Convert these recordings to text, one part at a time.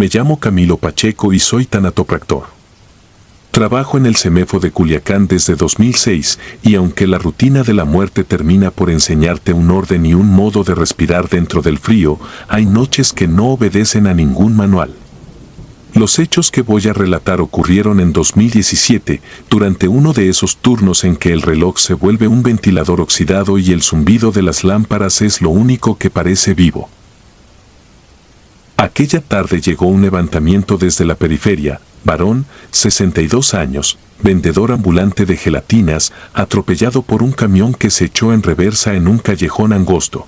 Me llamo Camilo Pacheco y soy tanatopractor. Trabajo en el CEMEFO de Culiacán desde 2006 y aunque la rutina de la muerte termina por enseñarte un orden y un modo de respirar dentro del frío, hay noches que no obedecen a ningún manual. Los hechos que voy a relatar ocurrieron en 2017, durante uno de esos turnos en que el reloj se vuelve un ventilador oxidado y el zumbido de las lámparas es lo único que parece vivo. Aquella tarde llegó un levantamiento desde la periferia, varón, 62 años, vendedor ambulante de gelatinas, atropellado por un camión que se echó en reversa en un callejón angosto.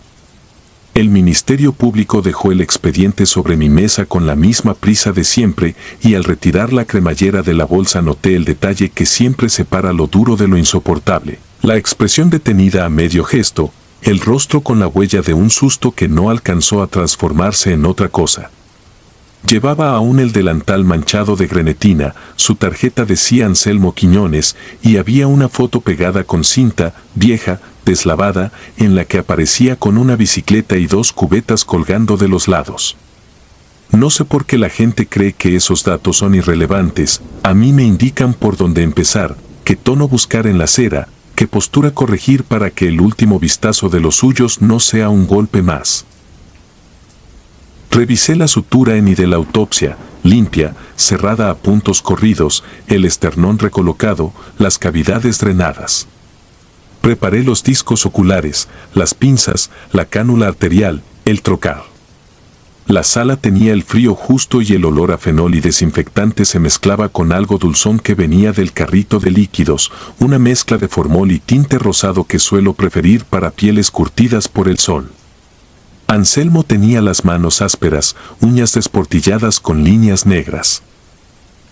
El Ministerio Público dejó el expediente sobre mi mesa con la misma prisa de siempre y al retirar la cremallera de la bolsa noté el detalle que siempre separa lo duro de lo insoportable. La expresión detenida a medio gesto, el rostro con la huella de un susto que no alcanzó a transformarse en otra cosa. Llevaba aún el delantal manchado de grenetina, su tarjeta decía Anselmo Quiñones y había una foto pegada con cinta, vieja, deslavada, en la que aparecía con una bicicleta y 2 cubetas colgando de los lados. No sé por qué la gente cree que esos datos son irrelevantes, a mí me indican por dónde empezar, qué tono buscar en la acera, qué postura corregir para que el último vistazo de los suyos no sea un golpe más. Revisé la sutura en y de la autopsia, limpia, cerrada a puntos corridos, el esternón recolocado, las cavidades drenadas. Preparé los discos oculares, las pinzas, la cánula arterial, el trocar. La sala tenía el frío justo y el olor a fenol y desinfectante se mezclaba con algo dulzón que venía del carrito de líquidos, una mezcla de formol y tinte rosado que suelo preferir para pieles curtidas por el sol. Anselmo tenía las manos ásperas, uñas desportilladas con líneas negras.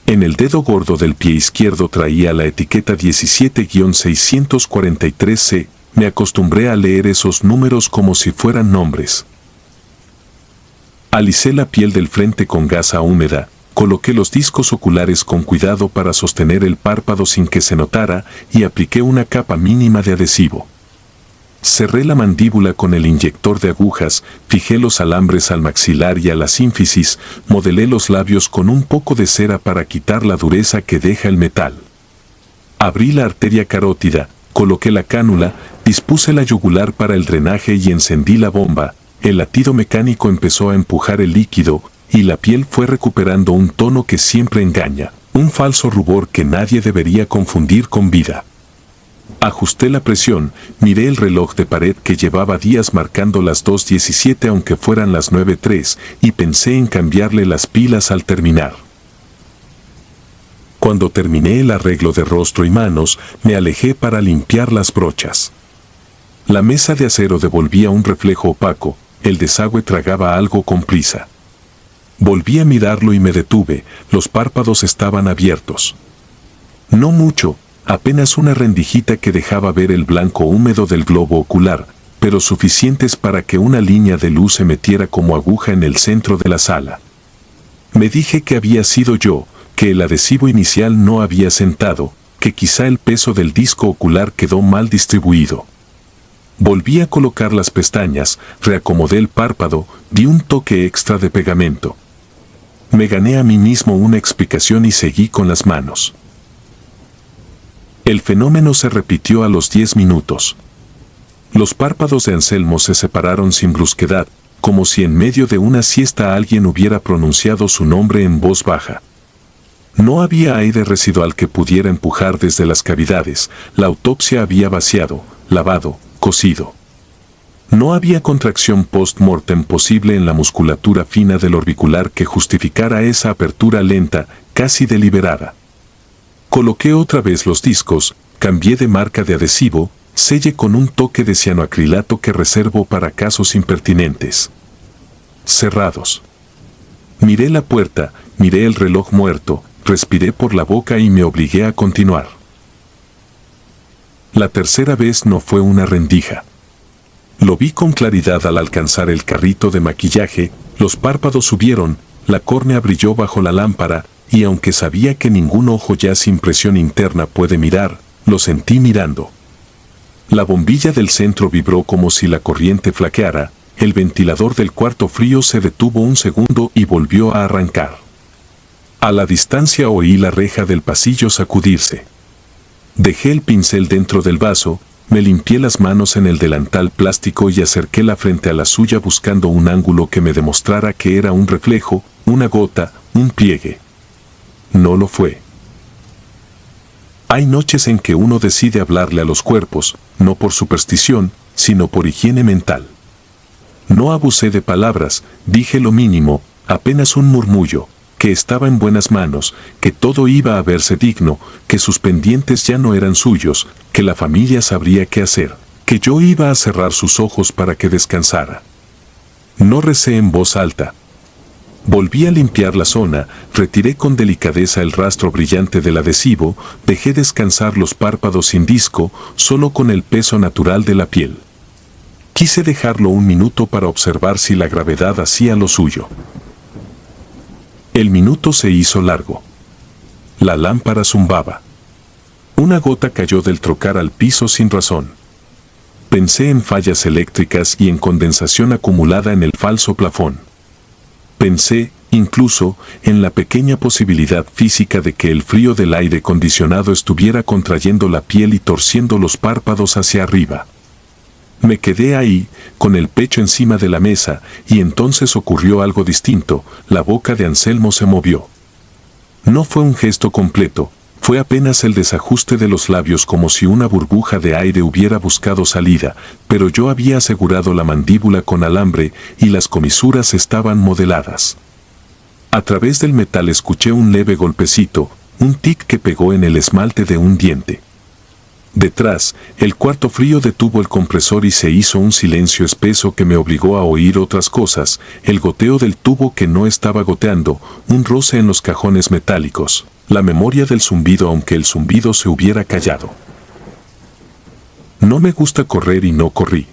En el dedo gordo del pie izquierdo traía la etiqueta 17-643C, me acostumbré a leer esos números como si fueran nombres. Alicé la piel del frente con gasa húmeda, coloqué los discos oculares con cuidado para sostener el párpado sin que se notara y apliqué una capa mínima de adhesivo. Cerré la mandíbula con el inyector de agujas, fijé los alambres al maxilar y a la sínfisis, modelé los labios con un poco de cera para quitar la dureza que deja el metal. Abrí la arteria carótida, coloqué la cánula, dispuse la yugular para el drenaje y encendí la bomba. El latido mecánico empezó a empujar el líquido y la piel fue recuperando un tono que siempre engaña, un falso rubor que nadie debería confundir con vida. Ajusté la presión, miré el reloj de pared que llevaba días marcando las 2:17 aunque fueran las 9:03 y pensé en cambiarle las pilas al terminar. Cuando terminé el arreglo de rostro y manos, me alejé para limpiar las brochas. La mesa de acero devolvía un reflejo opaco, el desagüe tragaba algo con prisa. Volví a mirarlo y me detuve, los párpados estaban abiertos. No mucho, apenas una rendijita que dejaba ver el blanco húmedo del globo ocular, pero suficientes para que una línea de luz se metiera como aguja en el centro de la sala. Me dije que había sido yo, que el adhesivo inicial no había sentado, que quizá el peso del disco ocular quedó mal distribuido. Volví a colocar las pestañas, reacomodé el párpado, di un toque extra de pegamento. Me gané a mí mismo una explicación y seguí con las manos. El fenómeno se repitió a los 10 minutos. Los párpados de Anselmo se separaron sin brusquedad, como si en medio de una siesta alguien hubiera pronunciado su nombre en voz baja. No había aire residual que pudiera empujar desde las cavidades, la autopsia había vaciado, lavado, cosido. No había contracción post-mortem posible en la musculatura fina del orbicular que justificara esa apertura lenta, casi deliberada. Coloqué otra vez los discos, cambié de marca de adhesivo, sellé con un toque de cianoacrilato que reservo para casos impertinentes. Cerrados. Miré la puerta, miré el reloj muerto, respiré por la boca y me obligué a continuar. La tercera vez no fue una rendija. Lo vi con claridad al alcanzar el carrito de maquillaje, los párpados subieron, la córnea brilló bajo la lámpara, y aunque sabía que ningún ojo ya sin presión interna puede mirar, lo sentí mirando. La bombilla del centro vibró como si la corriente flaqueara, el ventilador del cuarto frío se detuvo un segundo y volvió a arrancar. A la distancia oí la reja del pasillo sacudirse. Dejé el pincel dentro del vaso, me limpié las manos en el delantal plástico y acerqué la frente a la suya buscando un ángulo que me demostrara que era un reflejo, una gota, un pliegue. No lo fue. Hay noches en que uno decide hablarle a los cuerpos, no por superstición, sino por higiene mental. No abusé de palabras, dije lo mínimo, apenas un murmullo, que estaba en buenas manos, que todo iba a verse digno, que sus pendientes ya no eran suyos, que la familia sabría qué hacer, que yo iba a cerrar sus ojos para que descansara. No recé en voz alta. Volví a limpiar la zona, retiré con delicadeza el rastro brillante del adhesivo, dejé descansar los párpados sin disco, solo con el peso natural de la piel. Quise dejarlo un minuto para observar si la gravedad hacía lo suyo. El minuto se hizo largo. La lámpara zumbaba. Una gota cayó del trocar al piso sin razón. Pensé en fallas eléctricas y en condensación acumulada en el falso plafón. Pensé, incluso, en la pequeña posibilidad física de que el frío del aire acondicionado estuviera contrayendo la piel y torciendo los párpados hacia arriba. Me quedé ahí, con el pecho encima de la mesa, y entonces ocurrió algo distinto, la boca de Anselmo se movió. No fue un gesto completo, fue apenas el desajuste de los labios como si una burbuja de aire hubiera buscado salida, pero yo había asegurado la mandíbula con alambre y las comisuras estaban modeladas. A través del metal escuché un leve golpecito, un tic que pegó en el esmalte de un diente. Detrás, el cuarto frío detuvo el compresor y se hizo un silencio espeso que me obligó a oír otras cosas, el goteo del tubo que no estaba goteando, un roce en los cajones metálicos, la memoria del zumbido aunque el zumbido se hubiera callado. No me gusta correr y no corrí.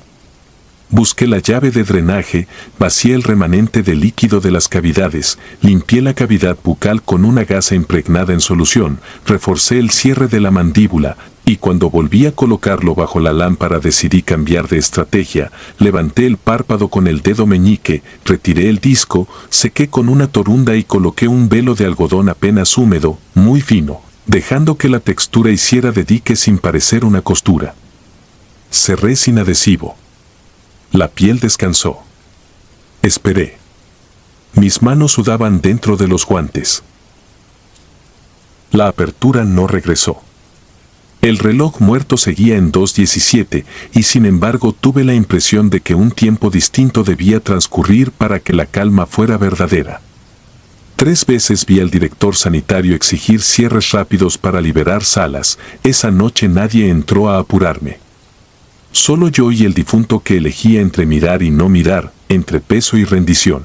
Busqué la llave de drenaje, vacié el remanente de líquido de las cavidades, limpié la cavidad bucal con una gasa impregnada en solución, reforcé el cierre de la mandíbula, y cuando volví a colocarlo bajo la lámpara decidí cambiar de estrategia, levanté el párpado con el dedo meñique, retiré el disco, sequé con una torunda y coloqué un velo de algodón apenas húmedo, muy fino, dejando que la textura hiciera de dique sin parecer una costura. Cerré sin adhesivo. La piel descansó. Esperé. Mis manos sudaban dentro de los guantes. La apertura no regresó. El reloj muerto seguía en 2:17 y sin embargo tuve la impresión de que un tiempo distinto debía transcurrir para que la calma fuera verdadera. 3 veces vi al director sanitario exigir cierres rápidos para liberar salas. Esa noche nadie entró a apurarme. Solo yo y el difunto que elegía entre mirar y no mirar, entre peso y rendición.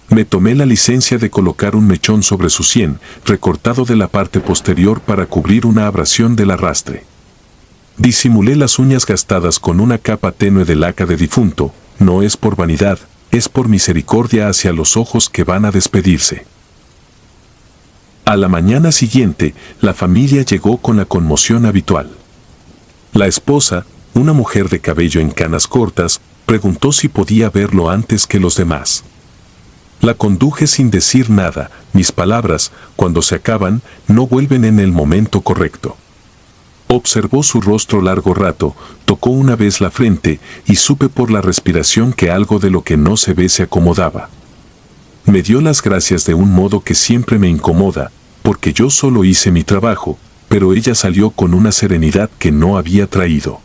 Me tomé la licencia de colocar un mechón sobre su sien, recortado de la parte posterior para cubrir una abrasión del arrastre. Disimulé las uñas gastadas con una capa tenue de laca de difunto, no es por vanidad, es por misericordia hacia los ojos que van a despedirse. A la mañana siguiente, la familia llegó con la conmoción habitual. La esposa, una mujer de cabello en canas cortas, preguntó si podía verlo antes que los demás. La conduje sin decir nada, mis palabras, cuando se acaban, no vuelven en el momento correcto. Observó su rostro largo rato, tocó una vez la frente y supe por la respiración que algo de lo que no se ve se acomodaba. Me dio las gracias de un modo que siempre me incomoda, porque yo solo hice mi trabajo, pero ella salió con una serenidad que no había traído.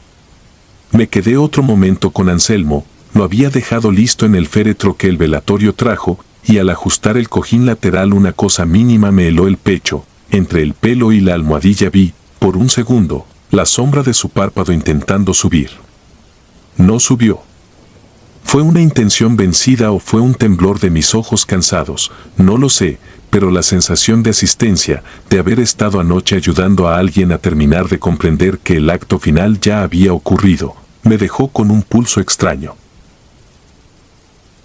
Me quedé otro momento con Anselmo, lo había dejado listo en el féretro que el velatorio trajo, y al ajustar el cojín lateral una cosa mínima me heló el pecho, entre el pelo y la almohadilla vi, por un segundo, la sombra de su párpado intentando subir. No subió. ¿Fue una intención vencida o fue un temblor de mis ojos cansados? No lo sé, pero la sensación de asistencia, de haber estado anoche ayudando a alguien a terminar de comprender que el acto final ya había ocurrido, me dejó con un pulso extraño.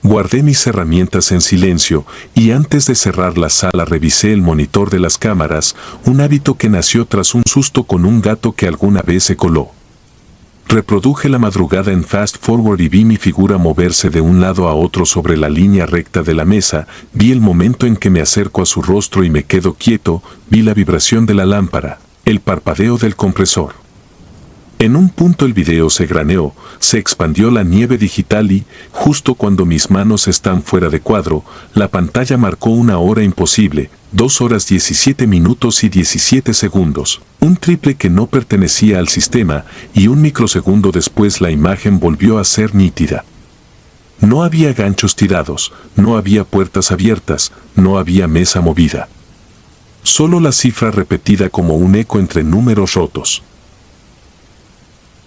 Guardé mis herramientas en silencio y antes de cerrar la sala revisé el monitor de las cámaras, un hábito que nació tras un susto con un gato que alguna vez se coló. Reproduje la madrugada en fast forward y vi mi figura moverse de un lado a otro sobre la línea recta de la mesa, vi el momento en que me acerco a su rostro y me quedo quieto, vi la vibración de la lámpara, el parpadeo del compresor. En un punto el video se graneó, se expandió la nieve digital y, justo cuando mis manos están fuera de cuadro, la pantalla marcó una hora imposible, 2 horas 17 minutos y 17 segundos, un triple que no pertenecía al sistema, y un microsegundo después la imagen volvió a ser nítida. No había ganchos tirados, no había puertas abiertas, no había mesa movida. Solo la cifra repetida como un eco entre números rotos.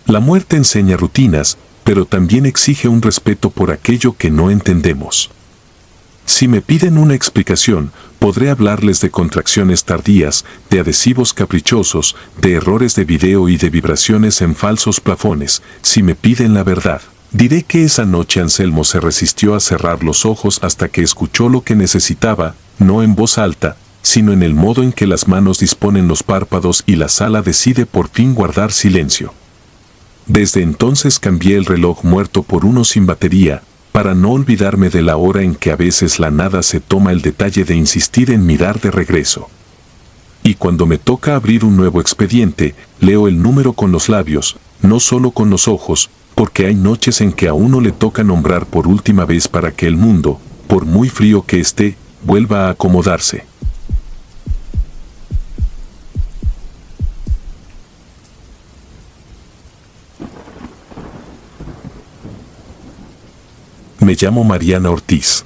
La muerte enseña rutinas, pero también exige un respeto por aquello que no entendemos. Si me piden una explicación, podré hablarles de contracciones tardías, de adhesivos caprichosos, de errores de video y de vibraciones en falsos plafones. Si me piden la verdad, diré que esa noche Anselmo se resistió a cerrar los ojos hasta que escuchó lo que necesitaba, no en voz alta, sino en el modo en que las manos disponen los párpados y la sala decide por fin guardar silencio. Desde entonces cambié el reloj muerto por uno sin batería, para no olvidarme de la hora en que a veces la nada se toma el detalle de insistir en mirar de regreso. Y cuando me toca abrir un nuevo expediente, leo el número con los labios, no solo con los ojos, porque hay noches en que a uno le toca nombrar por última vez para que el mundo, por muy frío que esté, vuelva a acomodarse. Me llamo Mariana Ortiz.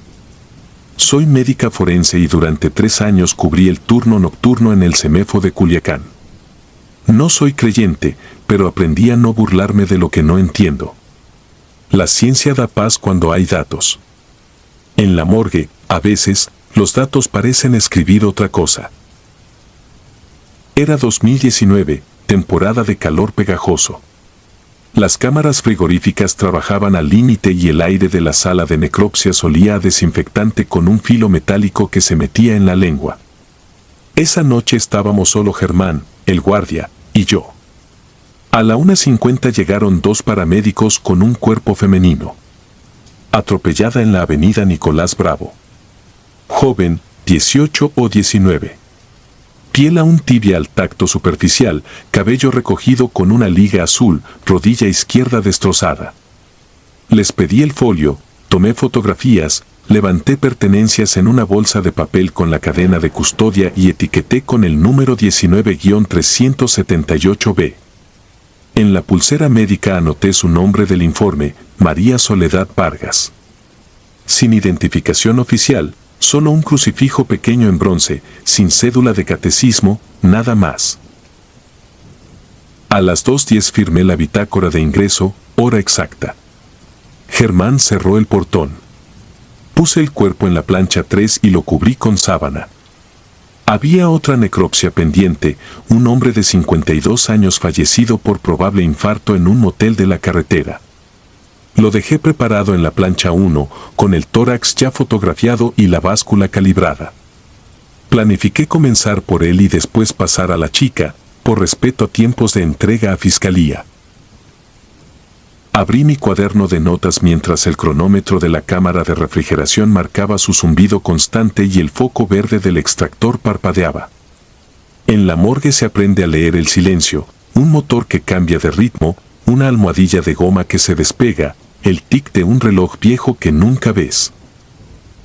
Soy médica forense y durante 3 años cubrí el turno nocturno en el CEMEFO de Culiacán. No soy creyente, pero aprendí a no burlarme de lo que no entiendo. La ciencia da paz cuando hay datos. En la morgue, a veces, los datos parecen escribir otra cosa. Era 2019, temporada de calor pegajoso. Las cámaras frigoríficas trabajaban al límite y el aire de la sala de necropsia olía a desinfectante con un filo metálico que se metía en la lengua. Esa noche estábamos solo Germán, el guardia, y yo. A la 1:50 llegaron 2 paramédicos con un cuerpo femenino. Atropellada en la avenida Nicolás Bravo. Joven, 18 o 19. Piel aún tibia al tacto superficial, cabello recogido con una liga azul, rodilla izquierda destrozada. Les pedí el folio, tomé fotografías, levanté pertenencias en una bolsa de papel con la cadena de custodia y etiqueté con el número 19-378B. En la pulsera médica anoté su nombre del informe, María Soledad Vargas. Sin identificación oficial, solo un crucifijo pequeño en bronce, sin cédula de catecismo, nada más. A las 2:10 firmé la bitácora de ingreso, hora exacta. Germán cerró el portón. Puse el cuerpo en la plancha 3 y lo cubrí con sábana. Había otra necropsia pendiente, un hombre de 52 años fallecido por probable infarto en un motel de la carretera. Lo dejé preparado en la plancha 1, con el tórax ya fotografiado y la báscula calibrada. Planifiqué comenzar por él y después pasar a la chica, por respeto a tiempos de entrega a fiscalía. Abrí mi cuaderno de notas mientras el cronómetro de la cámara de refrigeración marcaba su zumbido constante y el foco verde del extractor parpadeaba. En la morgue se aprende a leer el silencio, un motor que cambia de ritmo, una almohadilla de goma que se despega, el tic de un reloj viejo que nunca ves.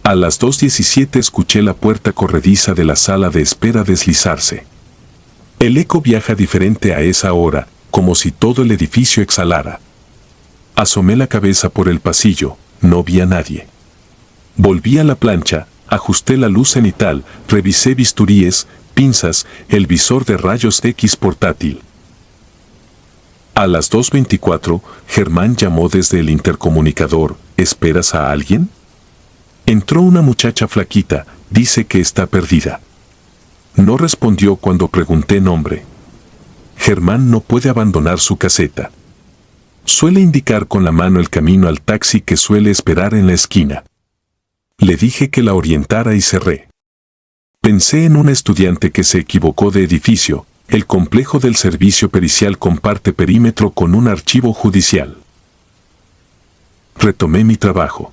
A las 2:17 escuché la puerta corrediza de la sala de espera deslizarse. El eco viaja diferente a esa hora, como si todo el edificio exhalara. Asomé la cabeza por el pasillo, no vi a nadie. Volví a la plancha, ajusté la luz cenital, revisé bisturíes, pinzas, el visor de rayos X portátil. A las 2:24, Germán llamó desde el intercomunicador, ¿esperas a alguien? Entró una muchacha flaquita, dice que está perdida. No respondió cuando pregunté nombre. Germán no puede abandonar su caseta. Suele indicar con la mano el camino al taxi que suele esperar en la esquina. Le dije que la orientara y cerré. Pensé en un estudiante que se equivocó de edificio, El complejo del servicio pericial comparte perímetro con un archivo judicial. Retomé mi trabajo.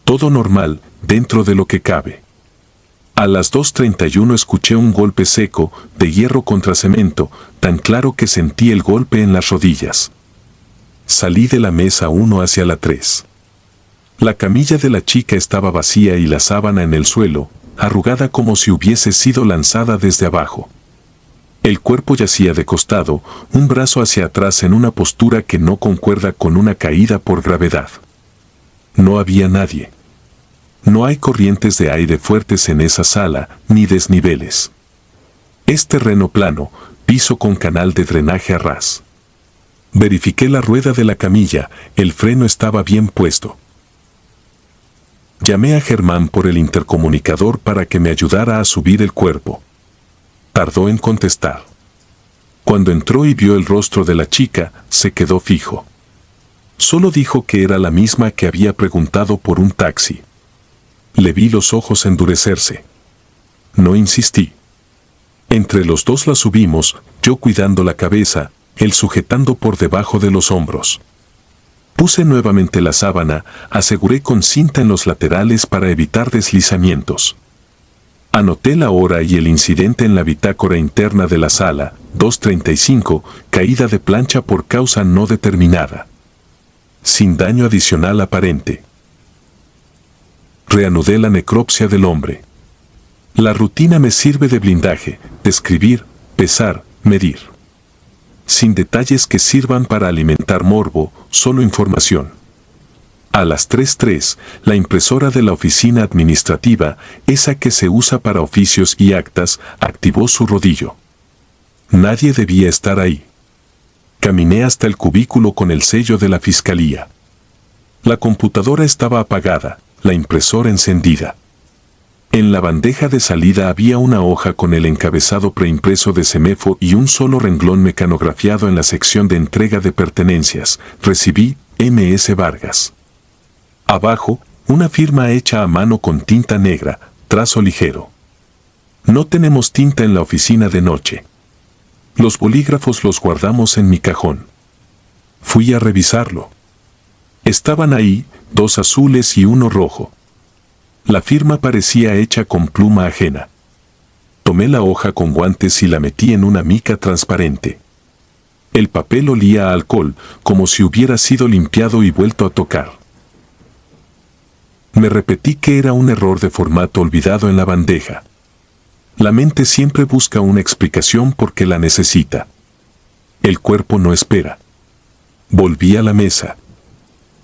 Todo normal, dentro de lo que cabe. A las 2:31 escuché un golpe seco, de hierro contra cemento, tan claro que sentí el golpe en las rodillas. Salí de la mesa 1 hacia la 3. La camilla de la chica estaba vacía y la sábana en el suelo, arrugada como si hubiese sido lanzada desde abajo. El cuerpo yacía de costado, un brazo hacia atrás en una postura que no concuerda con una caída por gravedad. No había nadie. No hay corrientes de aire fuertes en esa sala, ni desniveles. Es terreno plano, piso con canal de drenaje a ras. Verifiqué la rueda de la camilla, el freno estaba bien puesto. Llamé a Germán por el intercomunicador para que me ayudara a subir el cuerpo. Tardó en contestar. Cuando entró y vio el rostro de la chica, se quedó fijo. Solo dijo que era la misma que había preguntado por un taxi. Le vi los ojos endurecerse. No insistí. Entre los dos la subimos, yo cuidando la cabeza, él sujetando por debajo de los hombros. Puse nuevamente la sábana, aseguré con cinta en los laterales para evitar deslizamientos. Anoté la hora y el incidente en la bitácora interna de la sala, 2:35, caída de plancha por causa no determinada. Sin daño adicional aparente. Reanudé la necropsia del hombre. La rutina me sirve de blindaje, describir, pesar, medir. Sin detalles que sirvan para alimentar morbo, solo información. A las 3:03, la impresora de la oficina administrativa, esa que se usa para oficios y actas, activó su rodillo. Nadie debía estar ahí. Caminé hasta el cubículo con el sello de la fiscalía. La computadora estaba apagada, la impresora encendida. En la bandeja de salida había una hoja con el encabezado preimpreso de Semefo y un solo renglón mecanografiado en la sección de entrega de pertenencias. Recibí, M.S. Vargas. Abajo, una firma hecha a mano con tinta negra, trazo ligero. No tenemos tinta en la oficina de noche. Los bolígrafos los guardamos en mi cajón. Fui a revisarlo. Estaban ahí, 2 azules y 1 rojo. La firma parecía hecha con pluma ajena. Tomé la hoja con guantes y la metí en una mica transparente. El papel olía a alcohol, como si hubiera sido limpiado y vuelto a tocar. Me repetí que era un error de formato olvidado en la bandeja. La mente siempre busca una explicación porque la necesita. El cuerpo no espera. Volví a la mesa.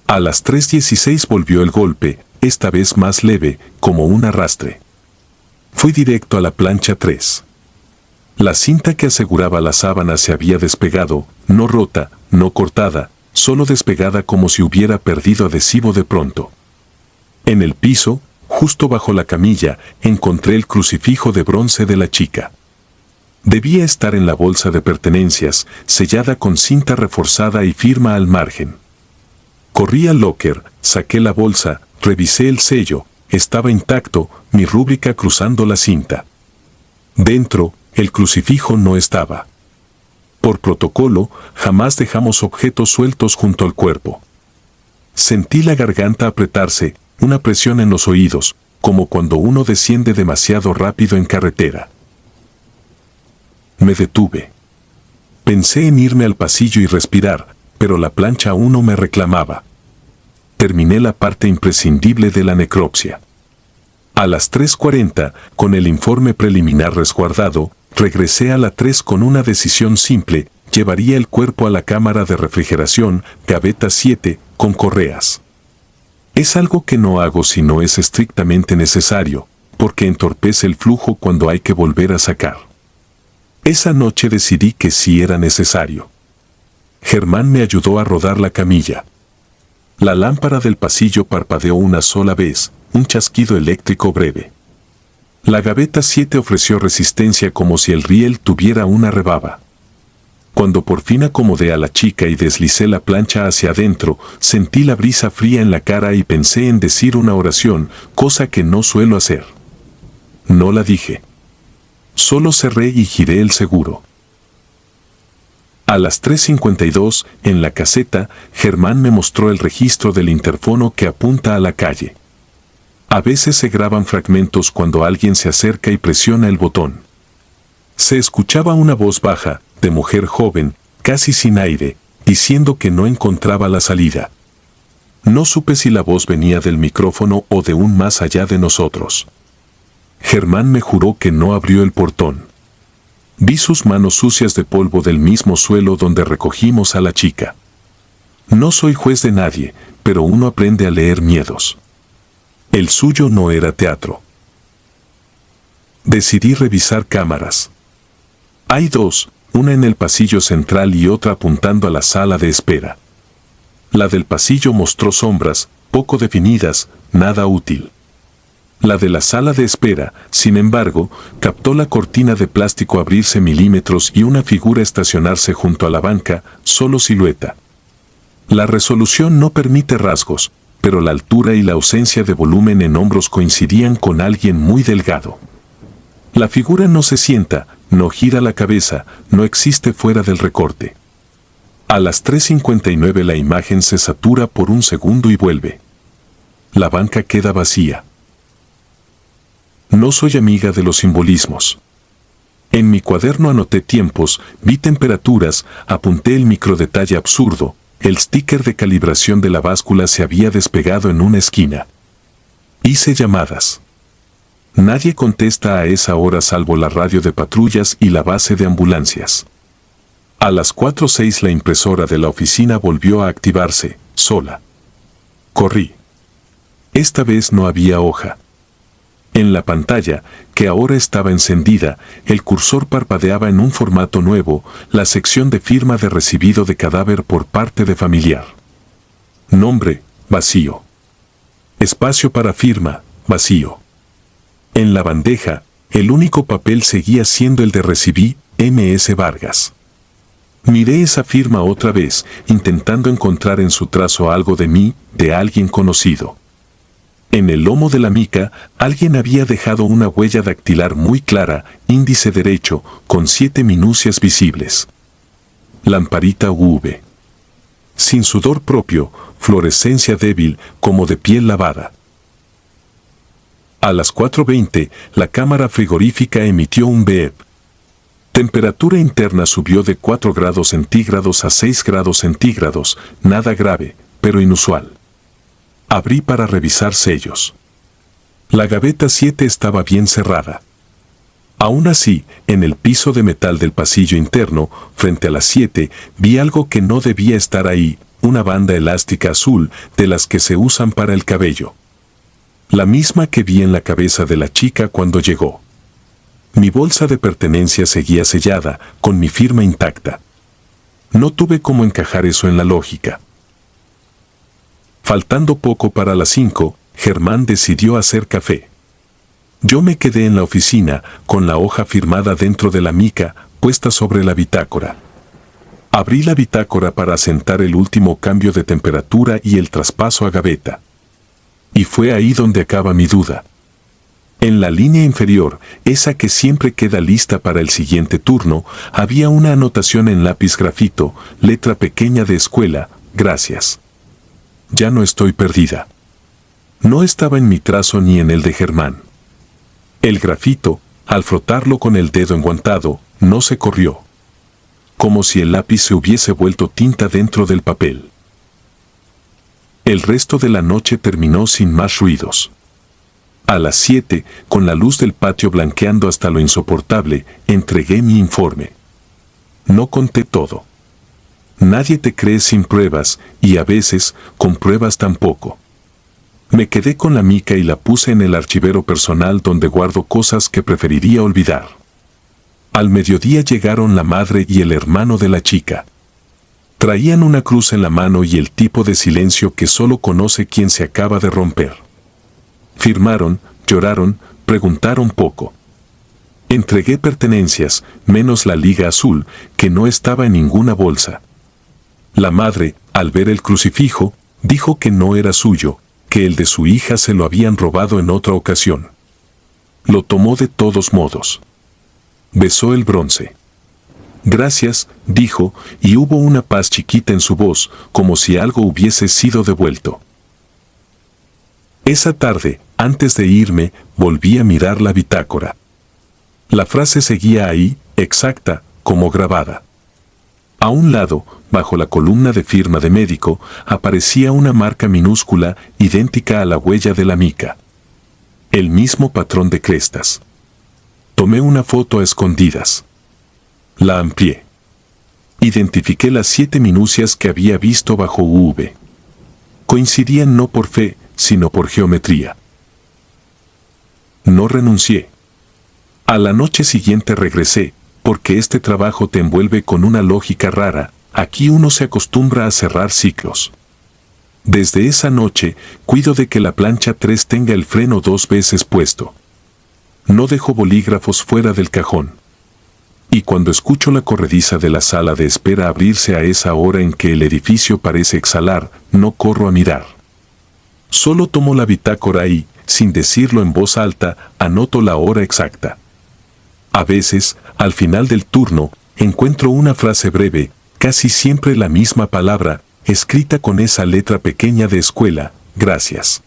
A las 3:16 volvió el golpe, esta vez más leve, como un arrastre. Fui directo a la plancha 3. La cinta que aseguraba la sábana se había despegado, no rota, no cortada, solo despegada como si hubiera perdido adhesivo de pronto. En el piso, justo bajo la camilla, encontré el crucifijo de bronce de la chica. Debía estar en la bolsa de pertenencias, sellada con cinta reforzada y firma al margen. Corrí al locker, saqué la bolsa, revisé el sello, estaba intacto, mi rúbrica cruzando la cinta. Dentro, el crucifijo no estaba. Por protocolo, jamás dejamos objetos sueltos junto al cuerpo. Sentí la garganta apretarse, una presión en los oídos, como cuando uno desciende demasiado rápido en carretera. Me detuve. Pensé en irme al pasillo y respirar, pero la plancha aún no me reclamaba. Terminé la parte imprescindible de la necropsia. A las 3:40, con el informe preliminar resguardado, regresé a la 3 con una decisión simple: llevaría el cuerpo a la cámara de refrigeración, gaveta 7, con correas. Es algo que no hago si no es estrictamente necesario, porque entorpece el flujo cuando hay que volver a sacar. Esa noche decidí que sí era necesario. Germán me ayudó a rodar la camilla. La lámpara del pasillo parpadeó una sola vez, un chasquido eléctrico breve. La gaveta 7 ofreció resistencia como si el riel tuviera una rebaba. Cuando por fin acomodé a la chica y deslicé la plancha hacia adentro, sentí la brisa fría en la cara y pensé en decir una oración, cosa que no suelo hacer. No la dije. Solo cerré y giré el seguro. A las 3:52, en la caseta, Germán me mostró el registro del interfono que apunta a la calle. A veces se graban fragmentos cuando alguien se acerca y presiona el botón. Se escuchaba una voz baja, de mujer joven, casi sin aire, diciendo que no encontraba la salida. No supe si la voz venía del micrófono o de un más allá de nosotros. Germán me juró que no abrió el portón. Vi sus manos sucias de polvo del mismo suelo donde recogimos a la chica. No soy juez de nadie, pero uno aprende a leer miedos. El suyo no era teatro. Decidí revisar cámaras. Hay dos, una en el pasillo central y otra apuntando a la sala de espera. La del pasillo mostró sombras, poco definidas, nada útil. La de la sala de espera, sin embargo, captó la cortina de plástico abrirse milímetros y una figura estacionarse junto a la banca, solo silueta. La resolución no permite rasgos, pero la altura y la ausencia de volumen en hombros coincidían con alguien muy delgado. La figura no se sienta, no gira la cabeza, no existe fuera del recorte. A las 3:59 la imagen se satura por un segundo y vuelve. La banca queda vacía. No soy amiga de los simbolismos. En mi cuaderno anoté tiempos, vi temperaturas, apunté el microdetalle absurdo, el sticker de calibración de la báscula se había despegado en una esquina. Hice llamadas. Nadie contesta a esa hora salvo la radio de patrullas y la base de ambulancias. A las 4:06 la impresora de la oficina volvió a activarse, sola. Corrí. Esta vez no había hoja. En la pantalla, que ahora estaba encendida, el cursor parpadeaba en un formato nuevo, la sección de firma de recibido de cadáver por parte de familiar. Nombre, vacío. Espacio para firma, vacío. En la bandeja, el único papel seguía siendo el de recibí, M.S. Vargas. Miré esa firma otra vez, intentando encontrar en su trazo algo de mí, de alguien conocido. En el lomo de la mica, alguien había dejado una huella dactilar muy clara, índice derecho, con 7 minucias visibles. Lamparita UV. Sin sudor propio, fluorescencia débil, como de piel lavada. A las 4:20, la cámara frigorífica emitió un beep. Temperatura interna subió de 4 grados centígrados a 6 grados centígrados, nada grave, pero inusual. Abrí para revisar sellos. La gaveta 7 estaba bien cerrada. Aún así, en el piso de metal del pasillo interno, frente a la 7, vi algo que no debía estar ahí, una banda elástica azul, de las que se usan para el cabello. La misma que vi en la cabeza de la chica cuando llegó. Mi bolsa de pertenencias seguía sellada, con mi firma intacta. No tuve cómo encajar eso en la lógica. Faltando poco para las 5, Germán decidió hacer café. Yo me quedé en la oficina, con la hoja firmada dentro de la mica, puesta sobre la bitácora. Abrí la bitácora para asentar el último cambio de temperatura y el traspaso a gaveta. Y fue ahí donde acaba mi duda. En la línea inferior, esa que siempre queda lista para el siguiente turno, había una anotación en lápiz grafito, letra pequeña de escuela, gracias. Ya no estoy perdida. No estaba en mi trazo ni en el de Germán. El grafito, al frotarlo con el dedo enguantado, no se corrió. Como si el lápiz se hubiese vuelto tinta dentro del papel. El resto de la noche terminó sin más ruidos. A las 7, con la luz del patio blanqueando hasta lo insoportable, entregué mi informe. No conté todo. Nadie te cree sin pruebas, y a veces, con pruebas tampoco. Me quedé con la mica y la puse en el archivero personal donde guardo cosas que preferiría olvidar. Al mediodía llegaron la madre y el hermano de la chica. Traían una cruz en la mano y el tipo de silencio que solo conoce quien se acaba de romper. Firmaron, lloraron, preguntaron poco. Entregué pertenencias, menos la liga azul, que no estaba en ninguna bolsa. La madre, al ver el crucifijo, dijo que no era suyo, que el de su hija se lo habían robado en otra ocasión. Lo tomó de todos modos. Besó el bronce. Gracias, dijo, y hubo una paz chiquita en su voz, como si algo hubiese sido devuelto. Esa tarde, antes de irme, volví a mirar la bitácora. La frase seguía ahí, exacta, como grabada. A un lado, bajo la columna de firma de médico, aparecía una marca minúscula, idéntica a la huella de la mica. El mismo patrón de crestas. Tomé una foto a escondidas. La amplié. Identifiqué las 7 minucias que había visto bajo UV. Coincidían no por fe, sino por geometría. No renuncié. A la noche siguiente regresé, porque este trabajo te envuelve con una lógica rara, aquí uno se acostumbra a cerrar ciclos. Desde esa noche, cuido de que la plancha 3 tenga el freno 2 veces puesto. No dejo bolígrafos fuera del cajón. Y cuando escucho la corrediza de la sala de espera abrirse a esa hora en que el edificio parece exhalar, no corro a mirar. Solo tomo la bitácora y, sin decirlo en voz alta, anoto la hora exacta. A veces, al final del turno, encuentro una frase breve, casi siempre la misma palabra, escrita con esa letra pequeña de escuela, gracias.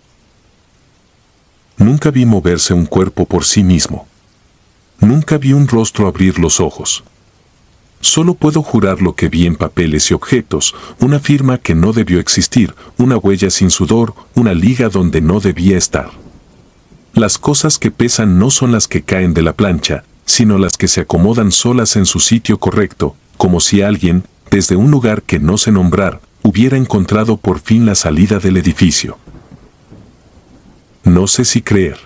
Nunca vi moverse un cuerpo por sí mismo. Nunca vi un rostro abrir los ojos. Solo puedo jurar lo que vi en papeles y objetos, una firma que no debió existir, una huella sin sudor, una liga donde no debía estar. Las cosas que pesan no son las que caen de la plancha, sino las que se acomodan solas en su sitio correcto, como si alguien, desde un lugar que no sé nombrar, hubiera encontrado por fin la salida del edificio. No sé si creer.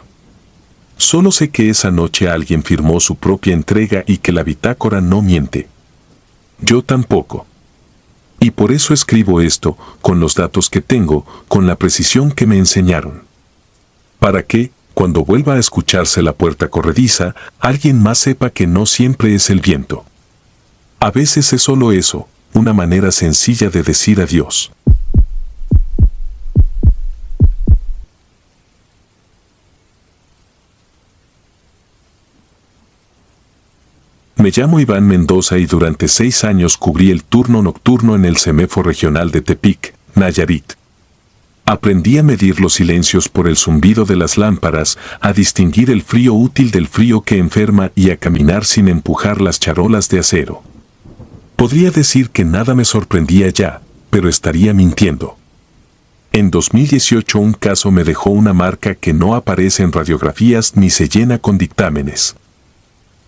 Solo sé que esa noche alguien firmó su propia entrega y que la bitácora no miente. Yo tampoco. Y por eso escribo esto, con los datos que tengo, con la precisión que me enseñaron. Para que, cuando vuelva a escucharse la puerta corrediza, alguien más sepa que no siempre es el viento. A veces es solo eso, una manera sencilla de decir adiós. Me llamo Iván Mendoza y durante 6 años cubrí el turno nocturno en el CEMEFO regional de Tepic, Nayarit. Aprendí a medir los silencios por el zumbido de las lámparas, a distinguir el frío útil del frío que enferma y a caminar sin empujar las charolas de acero. Podría decir que nada me sorprendía ya, pero estaría mintiendo. En 2018 un caso me dejó una marca que no aparece en radiografías ni se llena con dictámenes.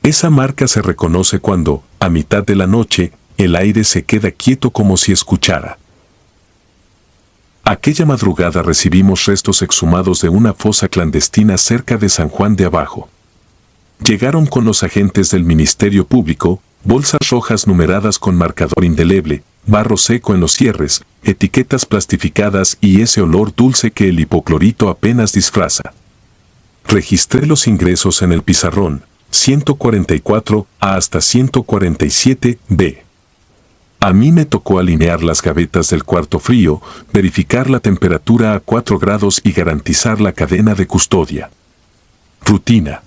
Esa marca se reconoce cuando, a mitad de la noche, el aire se queda quieto como si escuchara. Aquella madrugada recibimos restos exhumados de una fosa clandestina cerca de San Juan de Abajo. Llegaron con los agentes del Ministerio Público, bolsas rojas numeradas con marcador indeleble, barro seco en los cierres, etiquetas plastificadas y ese olor dulce que el hipoclorito apenas disfraza. Registré los ingresos en el pizarrón, 144 A hasta 147B. A mí me tocó alinear las gavetas del cuarto frío, verificar la temperatura a 4 grados y garantizar la cadena de custodia. Rutina.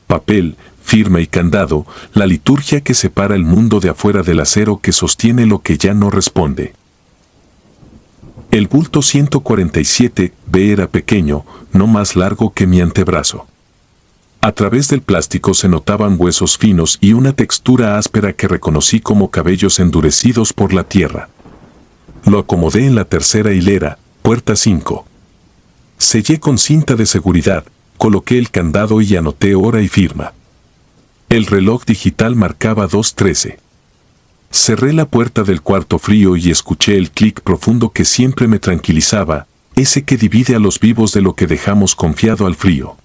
Papel, firma y candado, la liturgia que separa el mundo de afuera del acero que sostiene lo que ya no responde. El bulto 147B era pequeño, no más largo que mi antebrazo. A través del plástico se notaban huesos finos y una textura áspera que reconocí como cabellos endurecidos por la tierra. Lo acomodé en la tercera hilera, puerta 5. Sellé con cinta de seguridad, coloqué el candado y anoté hora y firma. El reloj digital marcaba 2:13. Cerré la puerta del cuarto frío y escuché el clic profundo que siempre me tranquilizaba, ese que divide a los vivos de lo que dejamos confiado al frío.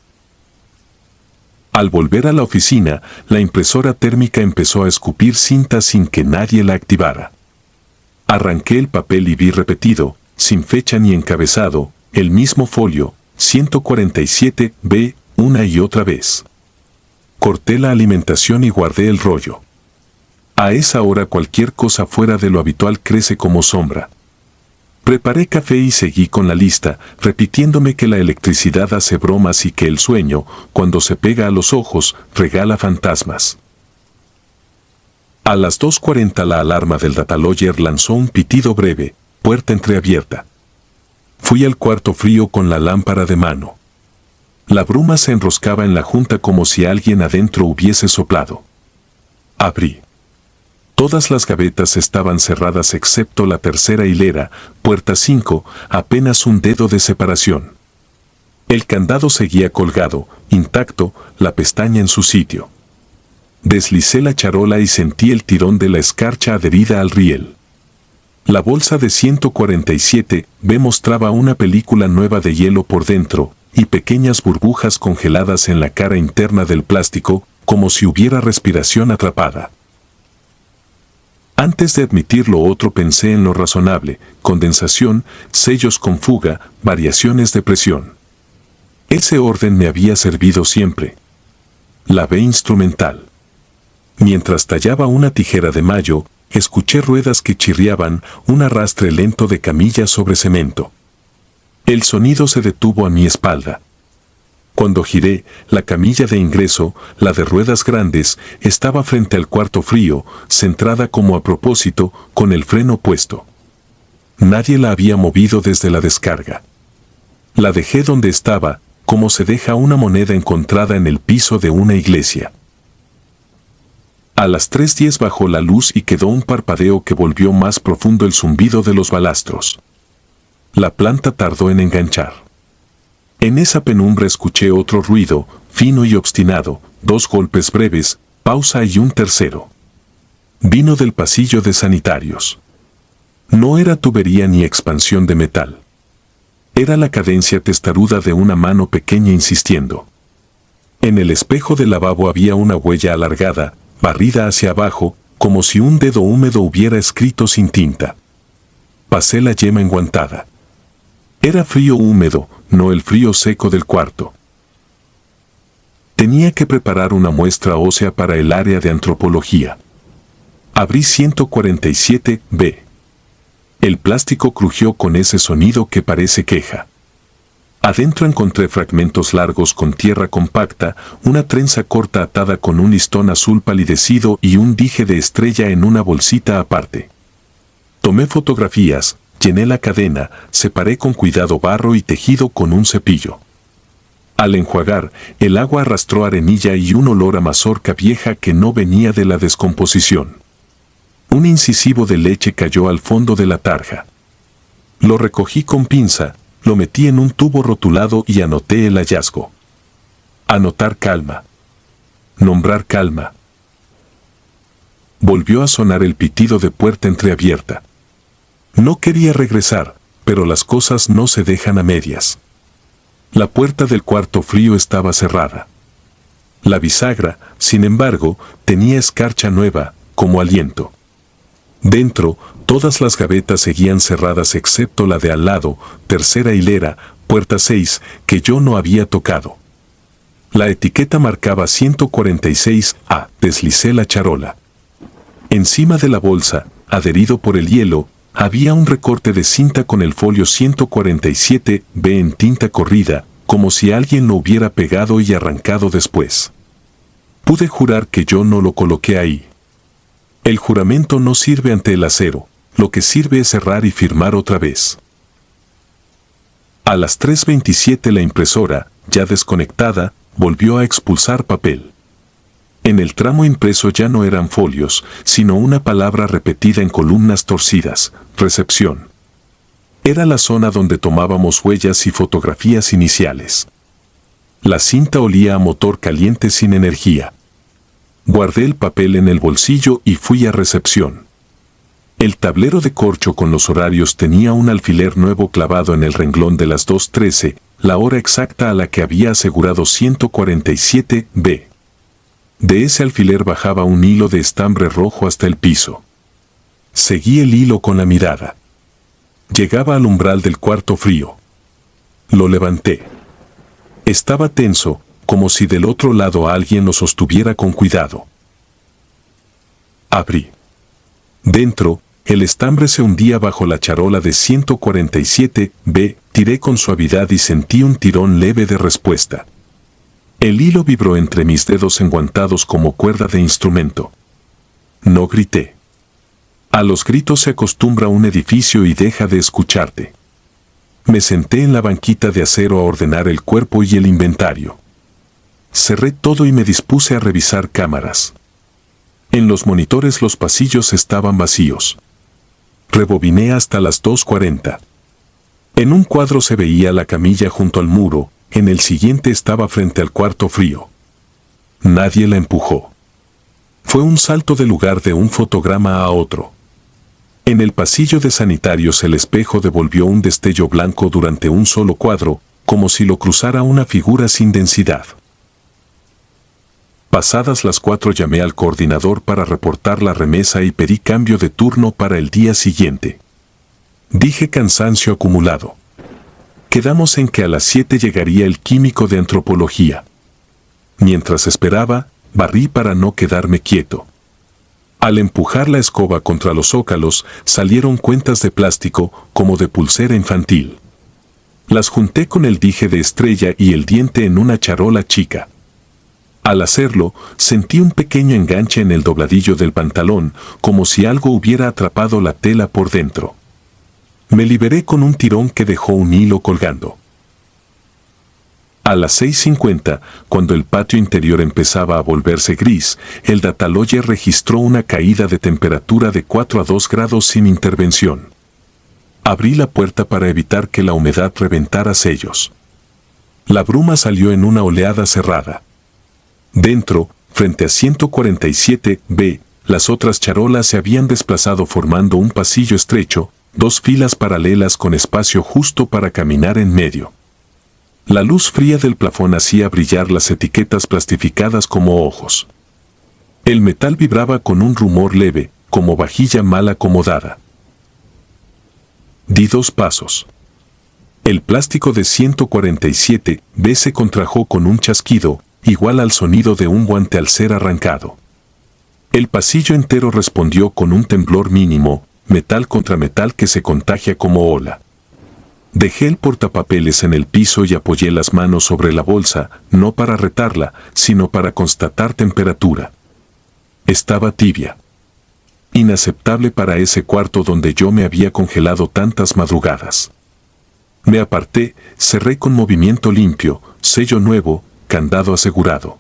Al volver a la oficina, la impresora térmica empezó a escupir cinta sin que nadie la activara. Arranqué el papel y vi repetido, sin fecha ni encabezado, el mismo folio, 147B, una y otra vez. Corté la alimentación y guardé el rollo. A esa hora cualquier cosa fuera de lo habitual crece como sombra. Preparé café y seguí con la lista, repitiéndome que la electricidad hace bromas y que el sueño, cuando se pega a los ojos, regala fantasmas. A las 2:40 la alarma del dataloyer lanzó un pitido breve, puerta entreabierta. Fui al cuarto frío con la lámpara de mano. La bruma se enroscaba en la junta como si alguien adentro hubiese soplado. Abrí. Todas las gavetas estaban cerradas excepto la tercera hilera, puerta 5, apenas un dedo de separación. El candado seguía colgado, intacto, la pestaña en su sitio. Deslicé la charola y sentí el tirón de la escarcha adherida al riel. La bolsa de 147B mostraba una película nueva de hielo por dentro, y pequeñas burbujas congeladas en la cara interna del plástico, como si hubiera respiración atrapada. Antes de admitir lo otro pensé en lo razonable: condensación, sellos con fuga, variaciones de presión. Ese orden me había servido siempre. La B instrumental. Mientras tallaba una tijera de mayo, escuché ruedas que chirriaban, un arrastre lento de camillas sobre cemento. El sonido se detuvo a mi espalda. Cuando giré, la camilla de ingreso, la de ruedas grandes, estaba frente al cuarto frío, centrada como a propósito, con el freno puesto. Nadie la había movido desde la descarga. La dejé donde estaba, como se deja una moneda encontrada en el piso de una iglesia. A las 3:10 bajó la luz y quedó un parpadeo que volvió más profundo el zumbido de los balastros. La planta tardó en enganchar. En esa penumbra escuché otro ruido, fino y obstinado, 2 golpes breves, pausa y un tercero. Vino del pasillo de sanitarios. No era tubería ni expansión de metal. Era la cadencia testaruda de una mano pequeña insistiendo. En el espejo del lavabo había una huella alargada, barrida hacia abajo, como si un dedo húmedo hubiera escrito sin tinta. Pasé la yema enguantada. Era frío húmedo, no el frío seco del cuarto. Tenía que preparar una muestra ósea para el área de antropología. Abrí 147B. El plástico crujió con ese sonido que parece queja. Adentro encontré fragmentos largos con tierra compacta, una trenza corta atada con un listón azul palidecido y un dije de estrella en una bolsita aparte. Tomé fotografías, llené la cadena, separé con cuidado barro y tejido con un cepillo. Al enjuagar, el agua arrastró arenilla y un olor a mazorca vieja que no venía de la descomposición. Un incisivo de leche cayó al fondo de la tarja. Lo recogí con pinza, lo metí en un tubo rotulado y anoté el hallazgo. Anotar calma. Nombrar calma. Volvió a sonar el pitido de puerta entreabierta. No quería regresar, pero las cosas no se dejan a medias. La puerta del cuarto frío estaba cerrada. La bisagra, sin embargo, tenía escarcha nueva, como aliento. Dentro, todas las gavetas seguían cerradas excepto la de al lado, tercera hilera, puerta 6, que yo no había tocado. La etiqueta marcaba 146A. Deslicé la charola. Encima de la bolsa, adherido por el hielo, había un recorte de cinta con el folio 147B en tinta corrida, como si alguien lo hubiera pegado y arrancado después. Pude jurar que yo no lo coloqué ahí. El juramento no sirve ante el acero, lo que sirve es cerrar y firmar otra vez. A las 3:27 la impresora, ya desconectada, volvió a expulsar papel. En el tramo impreso ya no eran folios, sino una palabra repetida en columnas torcidas: recepción. Era la zona donde tomábamos huellas y fotografías iniciales. La cinta olía a motor caliente sin energía. Guardé el papel en el bolsillo y fui a recepción. El tablero de corcho con los horarios tenía un alfiler nuevo clavado en el renglón de las 2:13, la hora exacta a la que había asegurado 147B. De ese alfiler bajaba un hilo de estambre rojo hasta el piso. Seguí el hilo con la mirada. Llegaba al umbral del cuarto frío. Lo levanté. Estaba tenso, como si del otro lado alguien lo sostuviera con cuidado. Abrí. Dentro, el estambre se hundía bajo la charola de 147B, tiré con suavidad y sentí un tirón leve de respuesta. El hilo vibró entre mis dedos enguantados como cuerda de instrumento. No grité. A los gritos se acostumbra un edificio y deja de escucharte. Me senté en la banquita de acero a ordenar el cuerpo y el inventario. Cerré todo y me dispuse a revisar cámaras. En los monitores los pasillos estaban vacíos. Rebobiné hasta las 2:40. En un cuadro se veía la camilla junto al muro, en el siguiente estaba frente al cuarto frío. Nadie la empujó. Fue un salto de lugar de un fotograma a otro. En el pasillo de sanitarios el espejo devolvió un destello blanco durante un solo cuadro, como si lo cruzara una figura sin densidad. Pasadas las 4 llamé al coordinador para reportar la remesa y pedí cambio de turno para el día siguiente. Dije cansancio acumulado. Quedamos en que a las 7 llegaría el químico de antropología. Mientras esperaba, barrí para no quedarme quieto. Al empujar la escoba contra los zócalos, salieron cuentas de plástico, como de pulsera infantil. Las junté con el dije de estrella y el diente en una charola chica. Al hacerlo, sentí un pequeño enganche en el dobladillo del pantalón, como si algo hubiera atrapado la tela por dentro. Me liberé con un tirón que dejó un hilo colgando. A las 6:50, cuando el patio interior empezaba a volverse gris, el Dataloyer registró una caída de temperatura de 4 a 2 grados sin intervención. Abrí la puerta para evitar que la humedad reventara sellos. La bruma salió en una oleada cerrada. Dentro, frente a 147B, las otras charolas se habían desplazado formando un pasillo estrecho, 2 filas paralelas con espacio justo para caminar en medio. La luz fría del plafón hacía brillar las etiquetas plastificadas como ojos. El metal vibraba con un rumor leve, como vajilla mal acomodada. Di 2 pasos. El plástico de 147B se contrajo con un chasquido, igual al sonido de un guante al ser arrancado. El pasillo entero respondió con un temblor mínimo, metal contra metal que se contagia como ola. Dejé el portapapeles en el piso y apoyé las manos sobre la bolsa, no para retarla, sino para constatar temperatura. Estaba tibia. Inaceptable para ese cuarto donde yo me había congelado tantas madrugadas. Me aparté, cerré con movimiento limpio, sello nuevo, candado asegurado.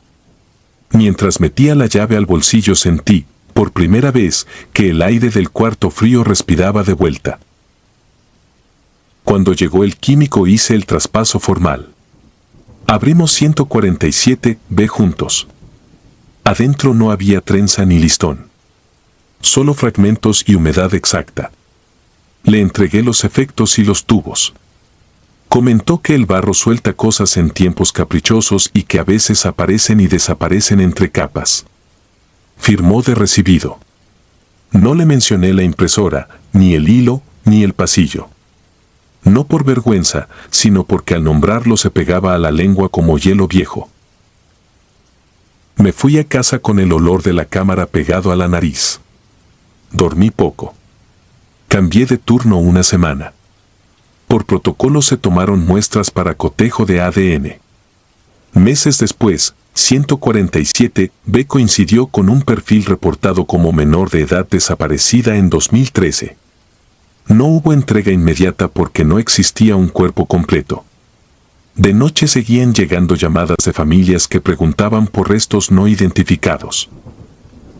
Mientras metía la llave al bolsillo sentí, por primera vez, que el aire del cuarto frío respiraba de vuelta. Cuando llegó el químico hice el traspaso formal. Abrimos 147B juntos. Adentro no había trenza ni listón. Solo fragmentos y humedad exacta. Le entregué los efectos y los tubos. Comentó que el barro suelta cosas en tiempos caprichosos y que a veces aparecen y desaparecen entre capas. Firmó de recibido. No le mencioné la impresora, ni el hilo, ni el pasillo. No por vergüenza, sino porque al nombrarlo se pegaba a la lengua como hielo viejo. Me fui a casa con el olor de la cámara pegado a la nariz. Dormí poco. Cambié de turno una semana. Por protocolo se tomaron muestras para cotejo de ADN. Meses después, 147B coincidió con un perfil reportado como menor de edad desaparecida en 2013. No hubo entrega inmediata porque no existía un cuerpo completo. De noche seguían llegando llamadas de familias que preguntaban por restos no identificados.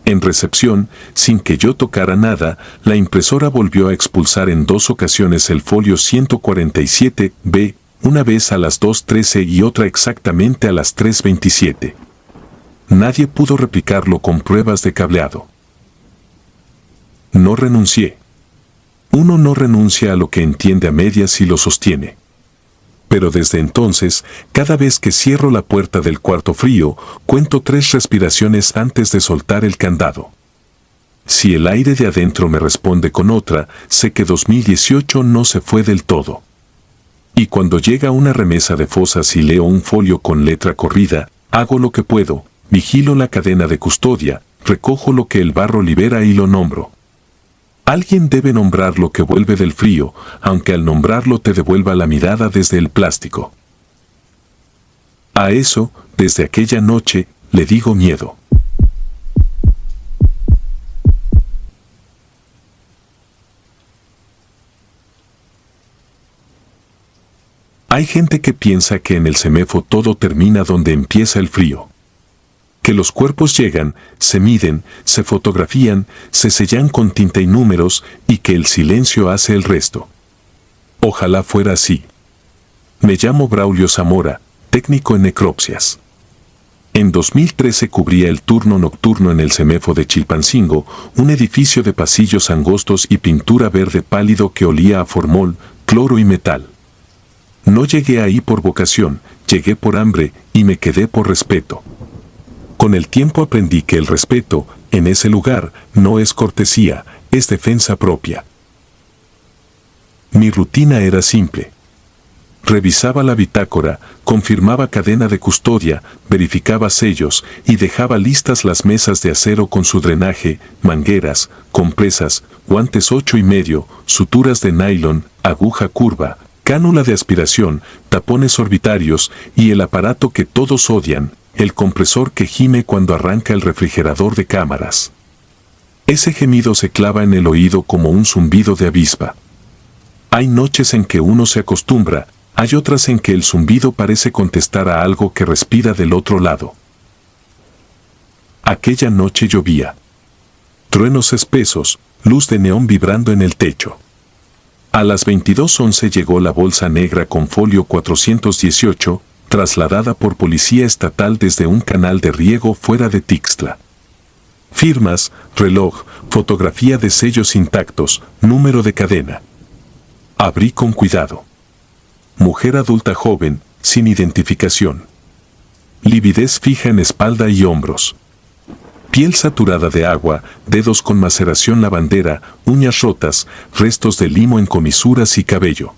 En recepción, sin que yo tocara nada, la impresora volvió a expulsar en 2 ocasiones el folio 147B, una vez a las 2:13 y otra exactamente a las 3:27. Nadie pudo replicarlo con pruebas de cableado. No renuncié. Uno no renuncia a lo que entiende a medias y lo sostiene. Pero desde entonces, cada vez que cierro la puerta del cuarto frío, cuento 3 respiraciones antes de soltar el candado. Si el aire de adentro me responde con otra, sé que 2018 no se fue del todo. Y cuando llega una remesa de fosas y leo un folio con letra corrida, hago lo que puedo, vigilo la cadena de custodia, recojo lo que el barro libera y lo nombro. Alguien debe nombrar lo que vuelve del frío, aunque al nombrarlo te devuelva la mirada desde el plástico. A eso, desde aquella noche, le digo miedo. Hay gente que piensa que en el CEMEFO todo termina donde empieza el frío. Que los cuerpos llegan, se miden, se fotografían, se sellan con tinta y números y que el silencio hace el resto. Ojalá fuera así. Me llamo Braulio Zamora, técnico en necropsias. En 2013 cubría el turno nocturno en el CEMEFO de Chilpancingo, un edificio de pasillos angostos y pintura verde pálido que olía a formol, cloro y metal. No llegué ahí por vocación, llegué por hambre y me quedé por respeto. Con el tiempo aprendí que el respeto, en ese lugar, no es cortesía, es defensa propia. Mi rutina era simple. Revisaba la bitácora, confirmaba cadena de custodia, verificaba sellos y dejaba listas las mesas de acero con su drenaje, mangueras, compresas, guantes 8,5, suturas de nylon, aguja curva, cánula de aspiración, tapones orbitarios y el aparato que todos odian, el compresor que gime cuando arranca el refrigerador de cámaras. Ese gemido se clava en el oído como un zumbido de avispa. Hay noches en que uno se acostumbra, hay otras en que el zumbido parece contestar a algo que respira del otro lado. Aquella noche llovía. Truenos espesos, luz de neón vibrando en el techo. A las 22:11 llegó la bolsa negra con folio 418, trasladada por policía estatal desde un canal de riego fuera de Tixtla. Firmas, reloj, fotografía de sellos intactos, número de cadena. Abrí con cuidado. Mujer adulta joven, sin identificación. Lividez fija en espalda y hombros. Piel saturada de agua, dedos con maceración lavandera, uñas rotas, restos de limo en comisuras y cabello.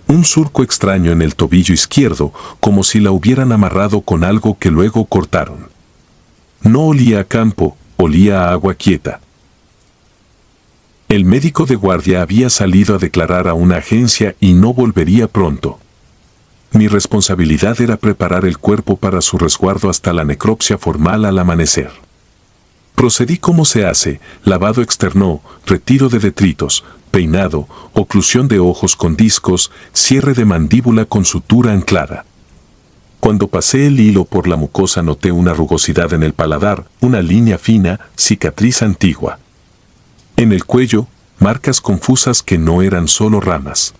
Un surco extraño en el tobillo izquierdo, como si la hubieran amarrado con algo que luego cortaron. No olía a campo, olía a agua quieta. El médico de guardia había salido a declarar a una agencia y no volvería pronto. Mi responsabilidad era preparar el cuerpo para su resguardo hasta la necropsia formal al amanecer. Procedí como se hace, lavado externo, retiro de detritos, peinado, oclusión de ojos con discos, cierre de mandíbula con sutura anclada. Cuando pasé el hilo por la mucosa noté una rugosidad en el paladar, una línea fina, cicatriz antigua. En el cuello, marcas confusas que no eran solo ramas.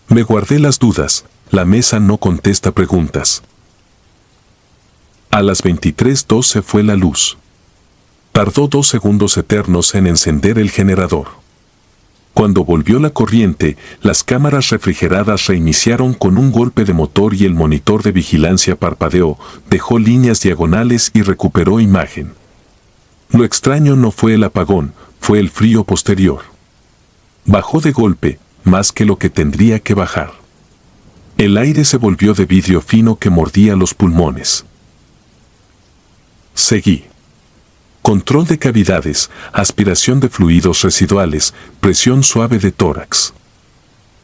Me guardé las dudas, la mesa no contesta preguntas. A las 23:02 se fue la luz. Tardó 2 segundos eternos en encender el generador. Cuando volvió la corriente, las cámaras refrigeradas reiniciaron con un golpe de motor y el monitor de vigilancia parpadeó, dejó líneas diagonales y recuperó imagen. Lo extraño no fue el apagón, fue el frío posterior. Bajó de golpe, más que lo que tendría que bajar. El aire se volvió de vidrio fino que mordía los pulmones. Seguí. Control de cavidades, aspiración de fluidos residuales, presión suave de tórax.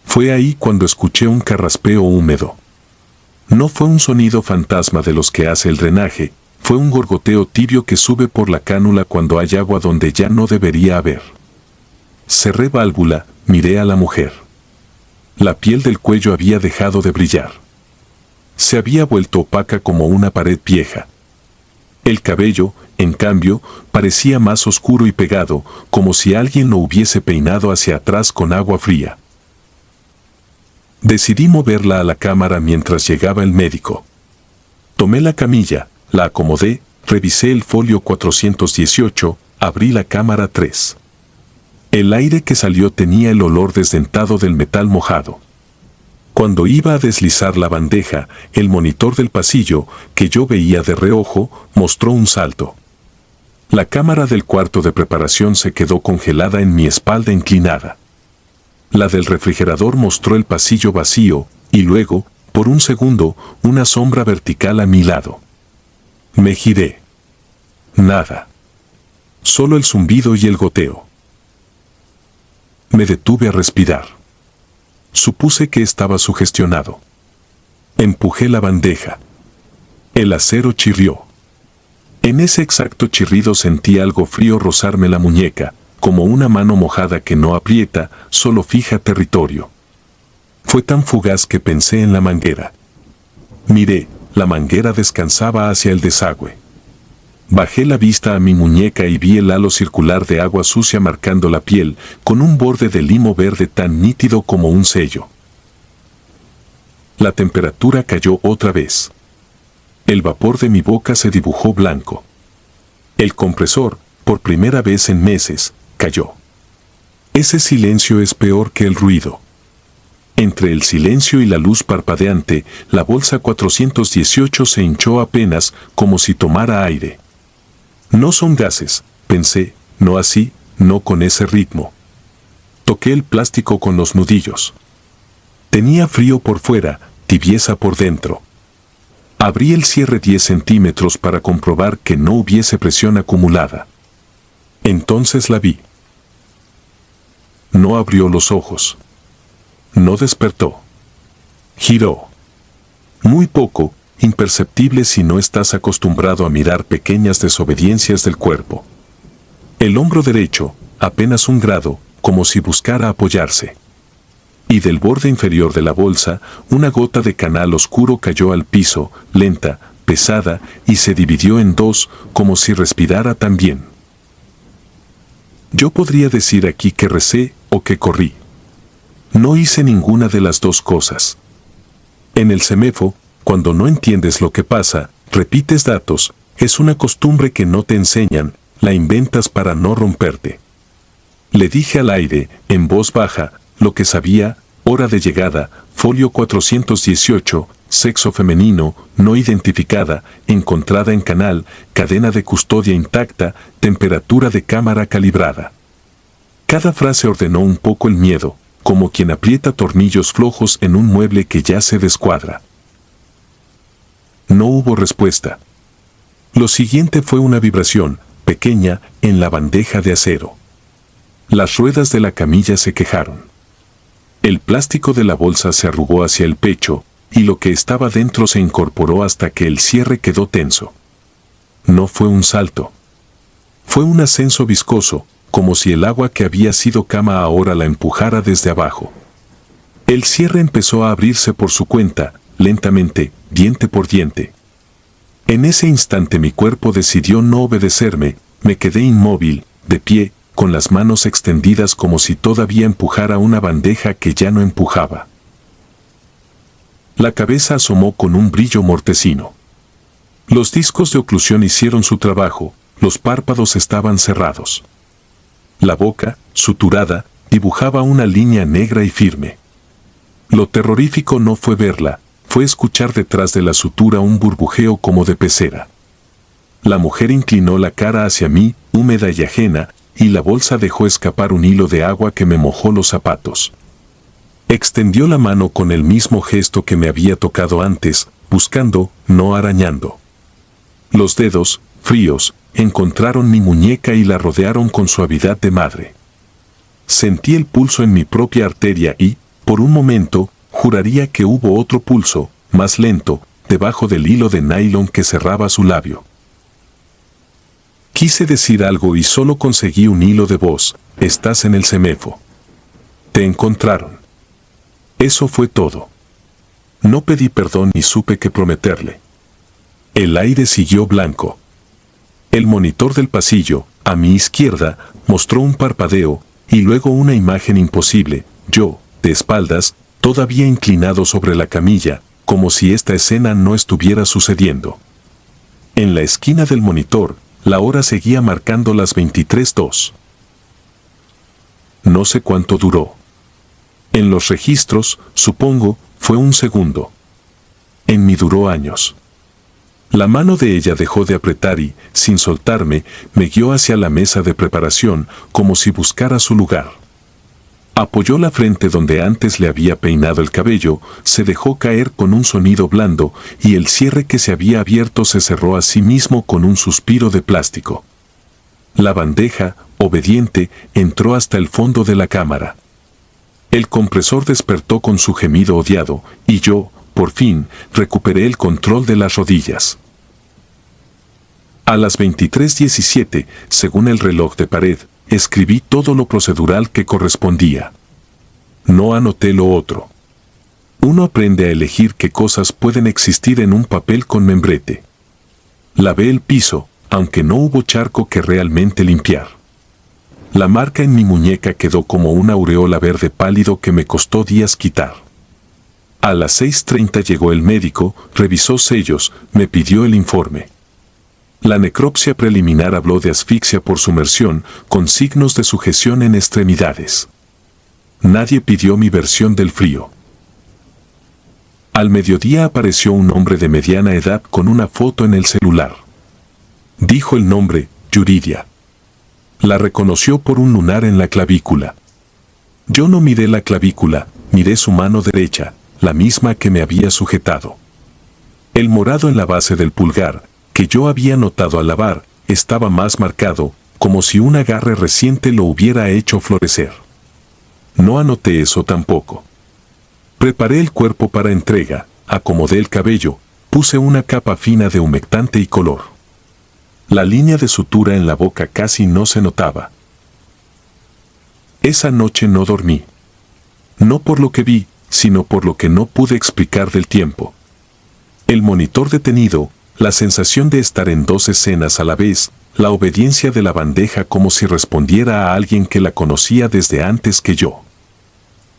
Fue ahí cuando escuché un carraspeo húmedo. No fue un sonido fantasma de los que hace el drenaje, fue un gorgoteo tibio que sube por la cánula cuando hay agua donde ya no debería haber. Cerré válvula, miré a la mujer. La piel del cuello había dejado de brillar. Se había vuelto opaca como una pared vieja. El cabello, en cambio, parecía más oscuro y pegado, como si alguien lo hubiese peinado hacia atrás con agua fría. Decidí moverla a la cámara mientras llegaba el médico. Tomé la camilla, la acomodé, revisé el folio 418, abrí la cámara 3. El aire que salió tenía el olor desdentado del metal mojado. Cuando iba a deslizar la bandeja, el monitor del pasillo, que yo veía de reojo, mostró un salto. La cámara del cuarto de preparación se quedó congelada en mi espalda inclinada. La del refrigerador mostró el pasillo vacío, y luego, por un segundo, una sombra vertical a mi lado. Me giré. Nada. Solo el zumbido y el goteo. Me detuve a respirar. Supuse que estaba sugestionado. Empujé la bandeja. El acero chirrió. En ese exacto chirrido sentí algo frío rozarme la muñeca, como una mano mojada que no aprieta, solo fija territorio. Fue tan fugaz que pensé en la manguera. Miré, la manguera descansaba hacia el desagüe. Bajé la vista a mi muñeca y vi el halo circular de agua sucia marcando la piel, con un borde de limo verde tan nítido como un sello. La temperatura cayó otra vez. El vapor de mi boca se dibujó blanco. El compresor, por primera vez en meses, cayó. Ese silencio es peor que el ruido. Entre el silencio y la luz parpadeante, la bolsa 418 se hinchó apenas, como si tomara aire. No son gases, pensé, no así, no con ese ritmo. Toqué el plástico con los nudillos. Tenía frío por fuera, tibieza por dentro. Abrí el cierre 10 centímetros para comprobar que no hubiese presión acumulada. Entonces la vi. No abrió los ojos. No despertó. Giró. Muy poco, imperceptible si no estás acostumbrado a mirar pequeñas desobediencias del cuerpo. El hombro derecho, apenas un grado, como si buscara apoyarse. Y del borde inferior de la bolsa, una gota de canal oscuro cayó al piso, lenta, pesada, y se dividió en dos, como si respirara también. Yo podría decir aquí que recé o que corrí. No hice ninguna de las dos cosas. En el CEMEFO, cuando no entiendes lo que pasa, repites datos, es una costumbre que no te enseñan, la inventas para no romperte. Le dije al aire, en voz baja, lo que sabía, hora de llegada, folio 418, sexo femenino, no identificada, encontrada en canal, cadena de custodia intacta, temperatura de cámara calibrada. Cada frase ordenó un poco el miedo, como quien aprieta tornillos flojos en un mueble que ya se descuadra. No hubo respuesta. Lo siguiente fue una vibración, pequeña, en la bandeja de acero. Las ruedas de la camilla se quejaron. El plástico de la bolsa se arrugó hacia el pecho, y lo que estaba dentro se incorporó hasta que el cierre quedó tenso. No fue un salto. Fue un ascenso viscoso, como si el agua que había sido cama ahora la empujara desde abajo. El cierre empezó a abrirse por su cuenta, lentamente, diente por diente. En ese instante mi cuerpo decidió no obedecerme, me quedé inmóvil, de pie, con las manos extendidas como si todavía empujara una bandeja que ya no empujaba. La cabeza asomó con un brillo mortecino. Los discos de oclusión hicieron su trabajo, los párpados estaban cerrados. La boca, suturada, dibujaba una línea negra y firme. Lo terrorífico no fue verla, fue escuchar detrás de la sutura un burbujeo como de pecera. La mujer inclinó la cara hacia mí, húmeda y ajena, y la bolsa dejó escapar un hilo de agua que me mojó los zapatos. Extendió la mano con el mismo gesto que me había tocado antes, buscando, no arañando. Los dedos, fríos, encontraron mi muñeca y la rodearon con suavidad de madre. Sentí el pulso en mi propia arteria y, por un momento, juraría que hubo otro pulso, más lento, debajo del hilo de nylon que cerraba su labio. Quise decir algo y solo conseguí un hilo de voz, estás en el CEMEFO. Te encontraron. Eso fue todo. No pedí perdón ni supe qué prometerle. El aire siguió blanco. El monitor del pasillo, a mi izquierda, mostró un parpadeo, y luego una imagen imposible, yo, de espaldas, todavía inclinado sobre la camilla, como si esta escena no estuviera sucediendo. En la esquina del monitor, la hora seguía marcando las 23:02. No sé cuánto duró. En los registros, supongo, fue un segundo. En mí duró años. La mano de ella dejó de apretar y, sin soltarme, me guió hacia la mesa de preparación, como si buscara su lugar. Apoyó la frente donde antes le había peinado el cabello, se dejó caer con un sonido blando, y el cierre que se había abierto se cerró a sí mismo con un suspiro de plástico. La bandeja, obediente, entró hasta el fondo de la cámara. El compresor despertó con su gemido odiado, y yo, por fin, recuperé el control de las rodillas. A las 23:17, según el reloj de pared, escribí todo lo procedural que correspondía. No anoté lo otro. Uno aprende a elegir qué cosas pueden existir en un papel con membrete. Lavé el piso, aunque no hubo charco que realmente limpiar. La marca en mi muñeca quedó como una aureola verde pálido que me costó días quitar. A las 6:30 llegó el médico, revisó sellos, me pidió el informe. La necropsia preliminar habló de asfixia por sumersión, con signos de sujeción en extremidades. Nadie pidió mi versión del frío. Al mediodía apareció un hombre de mediana edad con una foto en el celular. Dijo el nombre, Yuridia. La reconoció por un lunar en la clavícula. Yo no miré la clavícula, miré su mano derecha, la misma que me había sujetado. El morado en la base del pulgar, que yo había notado al lavar, estaba más marcado, como si un agarre reciente lo hubiera hecho florecer. No anoté eso tampoco. Preparé el cuerpo para entrega, acomodé el cabello, puse una capa fina de humectante y color. La línea de sutura en la boca casi no se notaba. Esa noche no dormí. No por lo que vi, sino por lo que no pude explicar del tiempo. El monitor detenido, la sensación de estar en 2 escenas a la vez, la obediencia de la bandeja como si respondiera a alguien que la conocía desde antes que yo.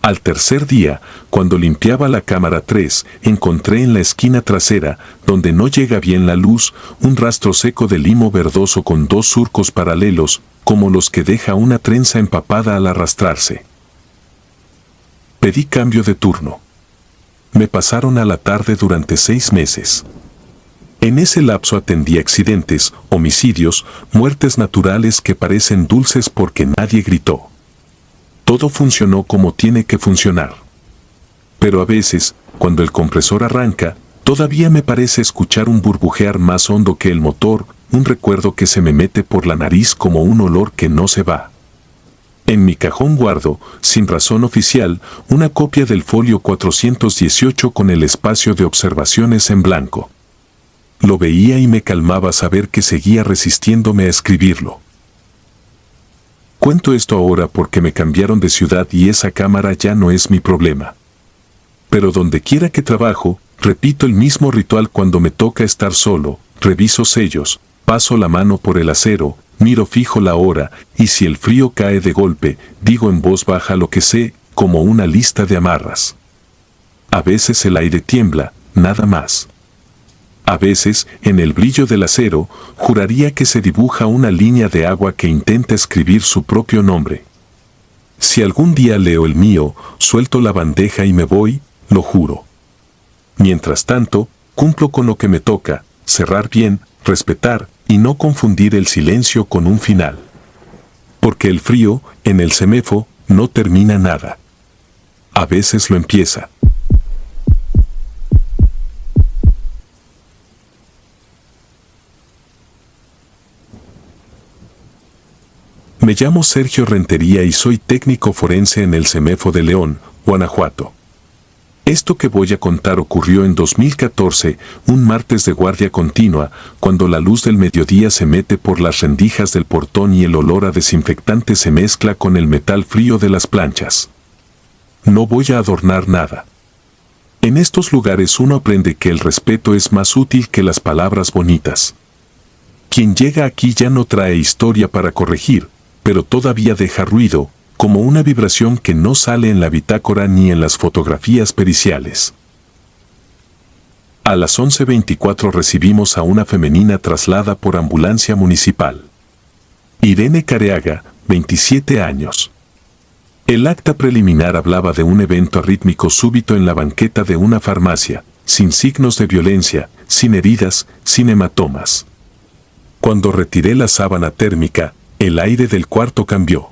Al tercer día, cuando limpiaba la cámara 3, encontré en la esquina trasera, donde no llega bien la luz, un rastro seco de limo verdoso con 2 surcos paralelos, como los que deja una trenza empapada al arrastrarse. Pedí cambio de turno. Me pasaron a la tarde durante 6 meses. En ese lapso atendí accidentes, homicidios, muertes naturales que parecen dulces porque nadie gritó. Todo funcionó como tiene que funcionar. Pero a veces, cuando el compresor arranca, todavía me parece escuchar un burbujear más hondo que el motor, un recuerdo que se me mete por la nariz como un olor que no se va. En mi cajón guardo, sin razón oficial, una copia del folio 418 con el espacio de observaciones en blanco. Lo veía y me calmaba saber que seguía resistiéndome a escribirlo. Cuento esto ahora porque me cambiaron de ciudad y esa cámara ya no es mi problema. Pero donde quiera que trabajo, repito el mismo ritual cuando me toca estar solo, reviso sellos, paso la mano por el acero, miro fijo la hora, y si el frío cae de golpe, digo en voz baja lo que sé, como una lista de amarras. A veces el aire tiembla, nada más. A veces, en el brillo del acero, juraría que se dibuja una línea de agua que intenta escribir su propio nombre. Si algún día leo el mío, suelto la bandeja y me voy, lo juro. Mientras tanto, cumplo con lo que me toca, cerrar bien, respetar, y no confundir el silencio con un final. Porque el frío, en el CEMEFO, no termina nada. A veces lo empieza. Me llamo Sergio Rentería y soy técnico forense en el CEMEFO de León, Guanajuato. Esto que voy a contar ocurrió en 2014, un martes de guardia continua, cuando la luz del mediodía se mete por las rendijas del portón y el olor a desinfectante se mezcla con el metal frío de las planchas. No voy a adornar nada. En estos lugares uno aprende que el respeto es más útil que las palabras bonitas. Quien llega aquí ya no trae historia para corregir, pero todavía deja ruido, como una vibración que no sale en la bitácora ni en las fotografías periciales. A las 11:24 recibimos a una femenina traslada por ambulancia municipal. Irene Careaga, 27 años. El acta preliminar hablaba de un evento arrítmico súbito en la banqueta de una farmacia, sin signos de violencia, sin heridas, sin hematomas. Cuando retiré la sábana térmica, el aire del cuarto cambió.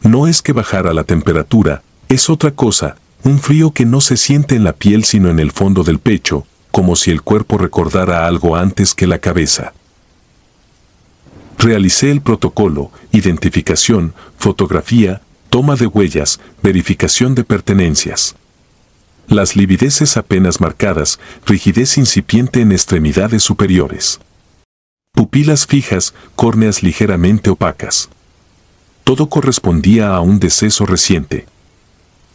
No es que bajara la temperatura, es otra cosa, un frío que no se siente en la piel sino en el fondo del pecho, como si el cuerpo recordara algo antes que la cabeza. Realicé el protocolo, identificación, fotografía, toma de huellas, verificación de pertenencias. Las livideces apenas marcadas, rigidez incipiente en extremidades superiores. Pupilas fijas, córneas ligeramente opacas. Todo correspondía a un deceso reciente.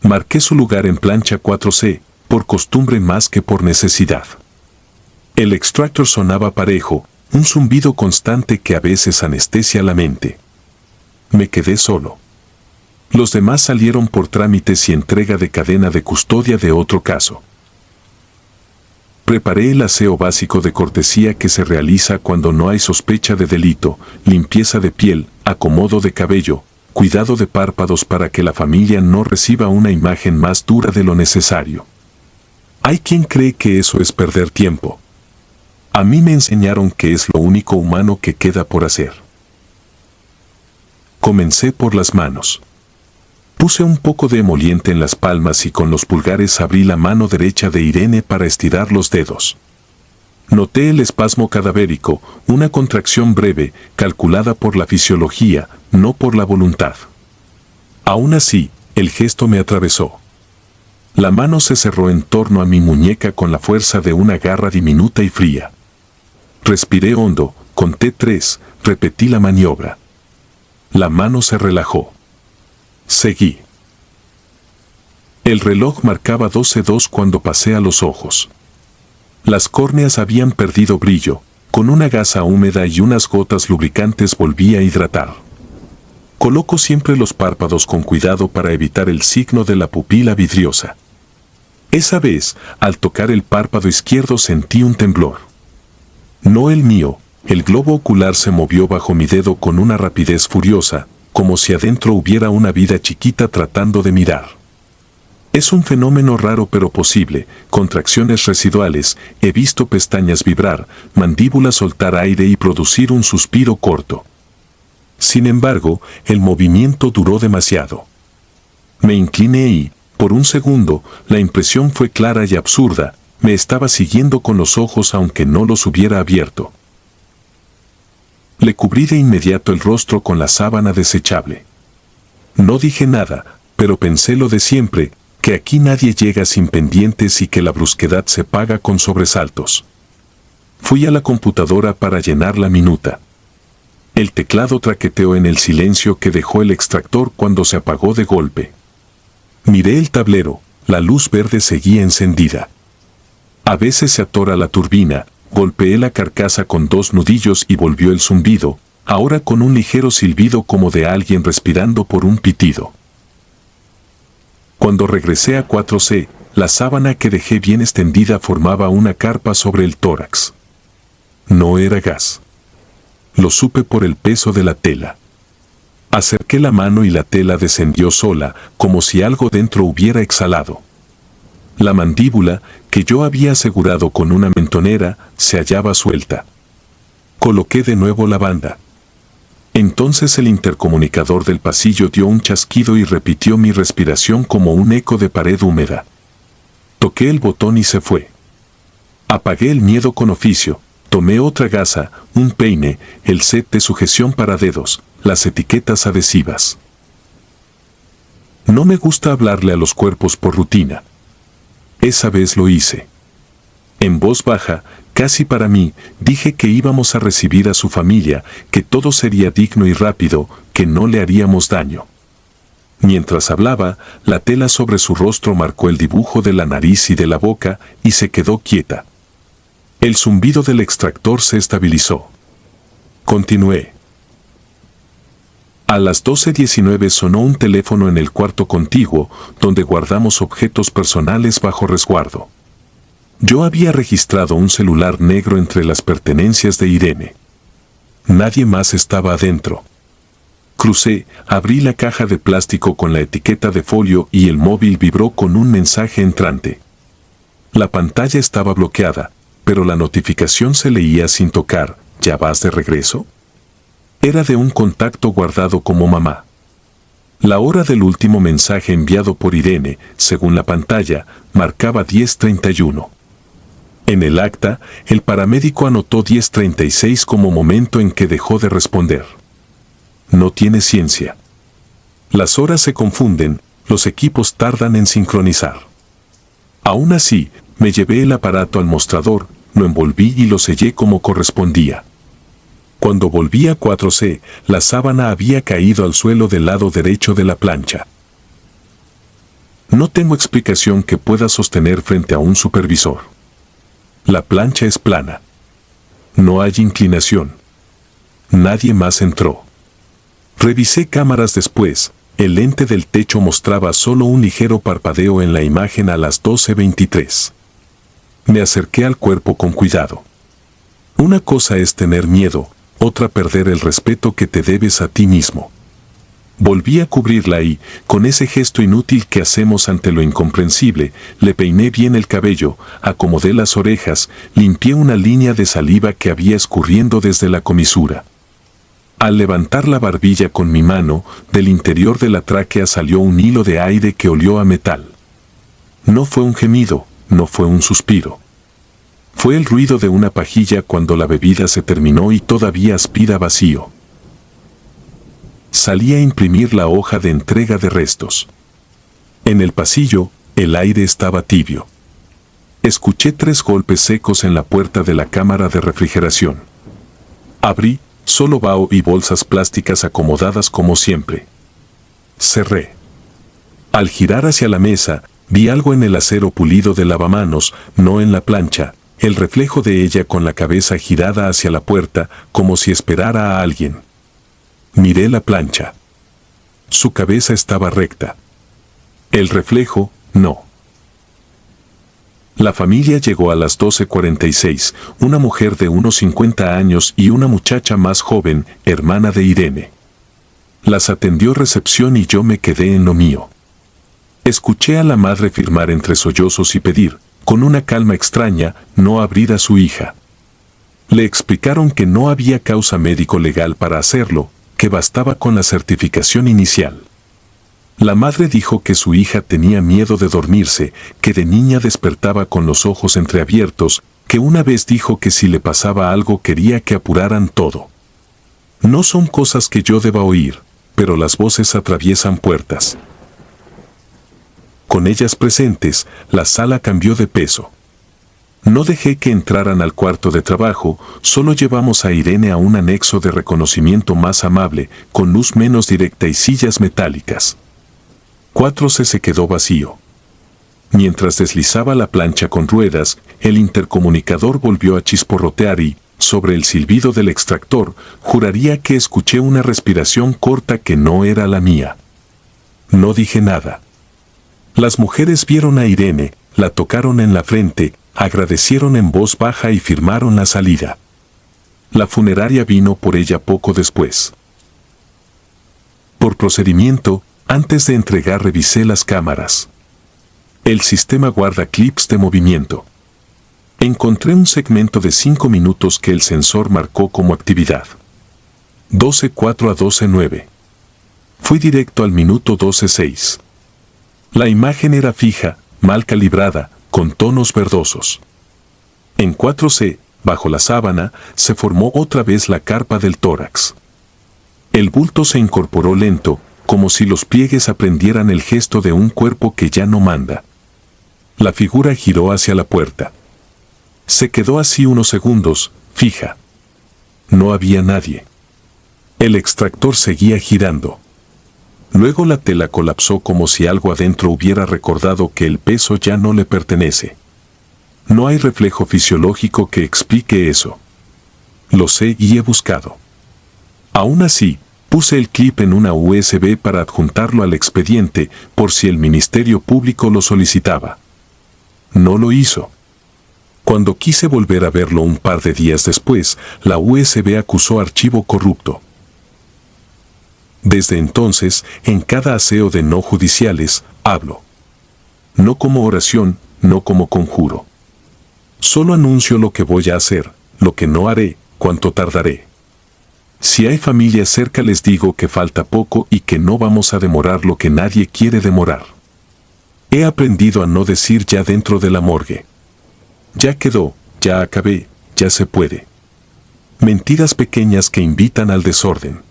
Marqué su lugar en plancha 4C, por costumbre más que por necesidad. El extractor sonaba parejo, un zumbido constante que a veces anestesia la mente. Me quedé solo. Los demás salieron por trámites y entrega de cadena de custodia de otro caso. Preparé el aseo básico de cortesía que se realiza cuando no hay sospecha de delito, limpieza de piel, acomodo de cabello, cuidado de párpados para que la familia no reciba una imagen más dura de lo necesario. Hay quien cree que eso es perder tiempo. A mí me enseñaron que es lo único humano que queda por hacer. Comencé por las manos. Puse un poco de emoliente en las palmas y con los pulgares abrí la mano derecha de Irene para estirar los dedos. Noté el espasmo cadavérico, una contracción breve, calculada por la fisiología, no por la voluntad. Aún así, el gesto me atravesó. La mano se cerró en torno a mi muñeca con la fuerza de una garra diminuta y fría. Respiré hondo, conté 3, repetí la maniobra. La mano se relajó. Seguí. El reloj marcaba 12:02 cuando pasé a los ojos. Las córneas habían perdido brillo, con una gasa húmeda y unas gotas lubricantes volví a hidratar. Coloco siempre los párpados con cuidado para evitar el signo de la pupila vidriosa. Esa vez, al tocar el párpado izquierdo sentí un temblor. No el mío, el globo ocular se movió bajo mi dedo con una rapidez furiosa, como si adentro hubiera una vida chiquita tratando de mirar. Es un fenómeno raro pero posible, contracciones residuales, he visto pestañas vibrar, mandíbula soltar aire y producir un suspiro corto. Sin embargo, el movimiento duró demasiado. Me incliné y, por un segundo, la impresión fue clara y absurda, me estaba siguiendo con los ojos aunque no los hubiera abierto. Le cubrí de inmediato el rostro con la sábana desechable. No dije nada, pero pensé lo de siempre, que aquí nadie llega sin pendientes y que la brusquedad se paga con sobresaltos. Fui a la computadora para llenar la minuta. El teclado traqueteó en el silencio que dejó el extractor cuando se apagó de golpe. Miré el tablero, la luz verde seguía encendida. A veces se atora la turbina, golpeé la carcasa con 2 nudillos y volvió el zumbido, ahora con un ligero silbido como de alguien respirando por un pitido. Cuando regresé a 4C, la sábana que dejé bien extendida formaba una carpa sobre el tórax. No era gas. Lo supe por el peso de la tela. Acerqué la mano y la tela descendió sola, como si algo dentro hubiera exhalado. La mandíbula, que yo había asegurado con una mentonera, se hallaba suelta. Coloqué de nuevo la banda. Entonces el intercomunicador del pasillo dio un chasquido y repitió mi respiración como un eco de pared húmeda. Toqué el botón y se fue. Apagué el miedo con oficio, tomé otra gasa, un peine, el set de sujeción para dedos, las etiquetas adhesivas. No me gusta hablarle a los cuerpos por rutina. Esa vez lo hice. En voz baja, casi para mí, dije que íbamos a recibir a su familia, que todo sería digno y rápido, que no le haríamos daño. Mientras hablaba, la tela sobre su rostro marcó el dibujo de la nariz y de la boca, y se quedó quieta. El zumbido del extractor se estabilizó. Continué. A las 12:19 sonó un teléfono en el cuarto contiguo, donde guardamos objetos personales bajo resguardo. Yo había registrado un celular negro entre las pertenencias de Irene. Nadie más estaba adentro. Crucé, abrí la caja de plástico con la etiqueta de folio y el móvil vibró con un mensaje entrante. La pantalla estaba bloqueada, pero la notificación se leía sin tocar. ¿Ya vas de regreso? Era de un contacto guardado como mamá. La hora del último mensaje enviado por Irene, según la pantalla, marcaba 10:31. En el acta, el paramédico anotó 10:36 como momento en que dejó de responder. No tiene ciencia. Las horas se confunden, los equipos tardan en sincronizar. Aún así, me llevé el aparato al mostrador, lo envolví y lo sellé como correspondía. Cuando volví a 4C, la sábana había caído al suelo del lado derecho de la plancha. No tengo explicación que pueda sostener frente a un supervisor. La plancha es plana. No hay inclinación. Nadie más entró. Revisé cámaras después. El lente del techo mostraba solo un ligero parpadeo en la imagen a las 12:23. Me acerqué al cuerpo con cuidado. Una cosa es tener miedo, otra perder el respeto que te debes a ti mismo. Volví a cubrirla y, con ese gesto inútil que hacemos ante lo incomprensible, le peiné bien el cabello, acomodé las orejas, limpié una línea de saliva que había escurriendo desde la comisura. Al levantar la barbilla con mi mano, del interior de la tráquea salió un hilo de aire que olió a metal. No fue un gemido, no fue un suspiro. Fue el ruido de una pajilla cuando la bebida se terminó y todavía aspira vacío. Salí a imprimir la hoja de entrega de restos. En el pasillo, el aire estaba tibio. Escuché 3 golpes secos en la puerta de la cámara de refrigeración. Abrí, solo vaho y bolsas plásticas acomodadas como siempre. Cerré. Al girar hacia la mesa, vi algo en el acero pulido del lavamanos, no en la plancha, el reflejo de ella con la cabeza girada hacia la puerta, como si esperara a alguien. Miré la plancha. Su cabeza estaba recta. El reflejo, no. La familia llegó a las 12:46, una mujer de unos 50 años y una muchacha más joven, hermana de Irene. Las atendió recepción y yo me quedé en lo mío. Escuché a la madre firmar entre sollozos y pedir, con una calma extraña, no abrir a su hija. Le explicaron que no había causa médico-legal para hacerlo, que bastaba con la certificación inicial. La madre dijo que su hija tenía miedo de dormirse, que de niña despertaba con los ojos entreabiertos, que una vez dijo que si le pasaba algo quería que apuraran todo. No son cosas que yo deba oír, pero las voces atraviesan puertas. Con ellas presentes, la sala cambió de peso. No dejé que entraran al cuarto de trabajo, solo llevamos a Irene a un anexo de reconocimiento más amable, con luz menos directa y sillas metálicas. 4C se quedó vacío. Mientras deslizaba la plancha con ruedas, el intercomunicador volvió a chisporrotear y, sobre el silbido del extractor, juraría que escuché una respiración corta que no era la mía. No dije nada. Las mujeres vieron a Irene, la tocaron en la frente, agradecieron en voz baja y firmaron la salida. La funeraria vino por ella poco después. Por procedimiento, antes de entregar revisé las cámaras. El sistema guarda clips de movimiento. Encontré un segmento de 5 minutos que el sensor marcó como actividad. 12:04 a 12:09. Fui directo al minuto 12:06. La imagen era fija, mal calibrada, con tonos verdosos. En 4C, bajo la sábana, se formó otra vez la carpa del tórax. El bulto se incorporó lento, como si los pliegues aprendieran el gesto de un cuerpo que ya no manda. La figura giró hacia la puerta. Se quedó así unos segundos, fija. No había nadie. El extractor seguía girando. Luego la tela colapsó como si algo adentro hubiera recordado que el peso ya no le pertenece. No hay reflejo fisiológico que explique eso. Lo sé y he buscado. Aún así, puse el clip en una USB para adjuntarlo al expediente por si el Ministerio Público lo solicitaba. No lo hizo. Cuando quise volver a verlo un par de días después, la USB acusó archivo corrupto. Desde entonces, en cada aseo de no judiciales, hablo. No como oración, no como conjuro. Solo anuncio lo que voy a hacer, lo que no haré, cuánto tardaré. Si hay familia cerca les digo que falta poco y que no vamos a demorar lo que nadie quiere demorar. He aprendido a no decir ya dentro de la morgue. Ya quedó, ya acabé, ya se puede. Mentiras pequeñas que invitan al desorden.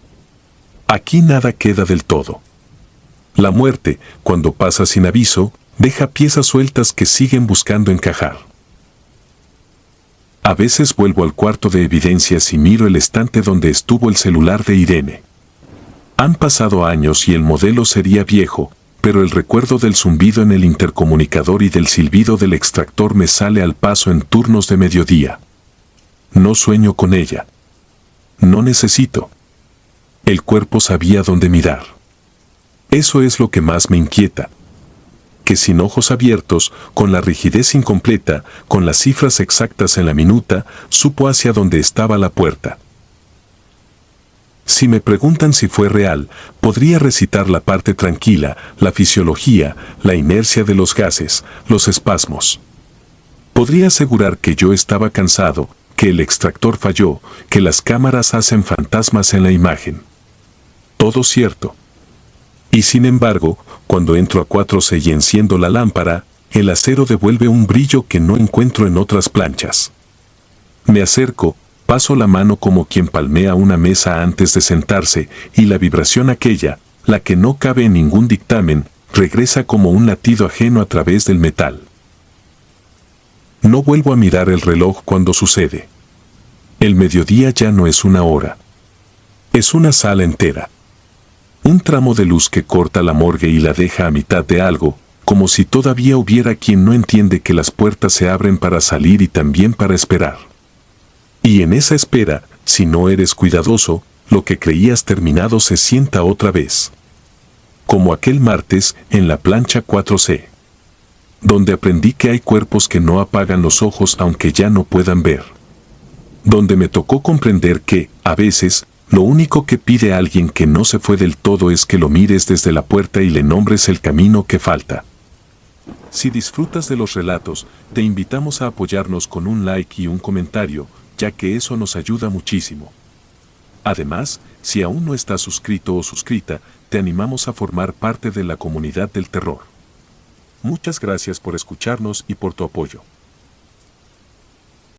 Aquí nada queda del todo. La muerte, cuando pasa sin aviso, deja piezas sueltas que siguen buscando encajar. A veces vuelvo al cuarto de evidencias y miro el estante donde estuvo el celular de Irene. Han pasado años y el modelo sería viejo, pero el recuerdo del zumbido en el intercomunicador y del silbido del extractor me sale al paso en turnos de mediodía. No sueño con ella. No necesito. El cuerpo sabía dónde mirar. Eso es lo que más me inquieta. Que sin ojos abiertos, con la rigidez incompleta, con las cifras exactas en la minuta, supo hacia dónde estaba la puerta. Si me preguntan si fue real, podría recitar la parte tranquila, la fisiología, la inercia de los gases, los espasmos. Podría asegurar que yo estaba cansado, que el extractor falló, que las cámaras hacen fantasmas en la imagen. Todo cierto. Y sin embargo, cuando entro a 4C y enciendo la lámpara, el acero devuelve un brillo que no encuentro en otras planchas. Me acerco, paso la mano como quien palmea una mesa antes de sentarse, y la vibración aquella, la que no cabe en ningún dictamen, regresa como un latido ajeno a través del metal. No vuelvo a mirar el reloj cuando sucede. El mediodía ya no es una hora. Es una sala entera. Un tramo de luz que corta la morgue y la deja a mitad de algo, como si todavía hubiera quien no entiende que las puertas se abren para salir y también para esperar. Y en esa espera, si no eres cuidadoso, lo que creías terminado se sienta otra vez. Como aquel martes en la plancha 4C, donde aprendí que hay cuerpos que no apagan los ojos aunque ya no puedan ver. Donde me tocó comprender que, a veces, lo único que pide alguien que no se fue del todo es que lo mires desde la puerta y le nombres el camino que falta. Si disfrutas de los relatos, te invitamos a apoyarnos con un like y un comentario, ya que eso nos ayuda muchísimo. Además, si aún no estás suscrito o suscrita, te animamos a formar parte de la comunidad del terror. Muchas gracias por escucharnos y por tu apoyo.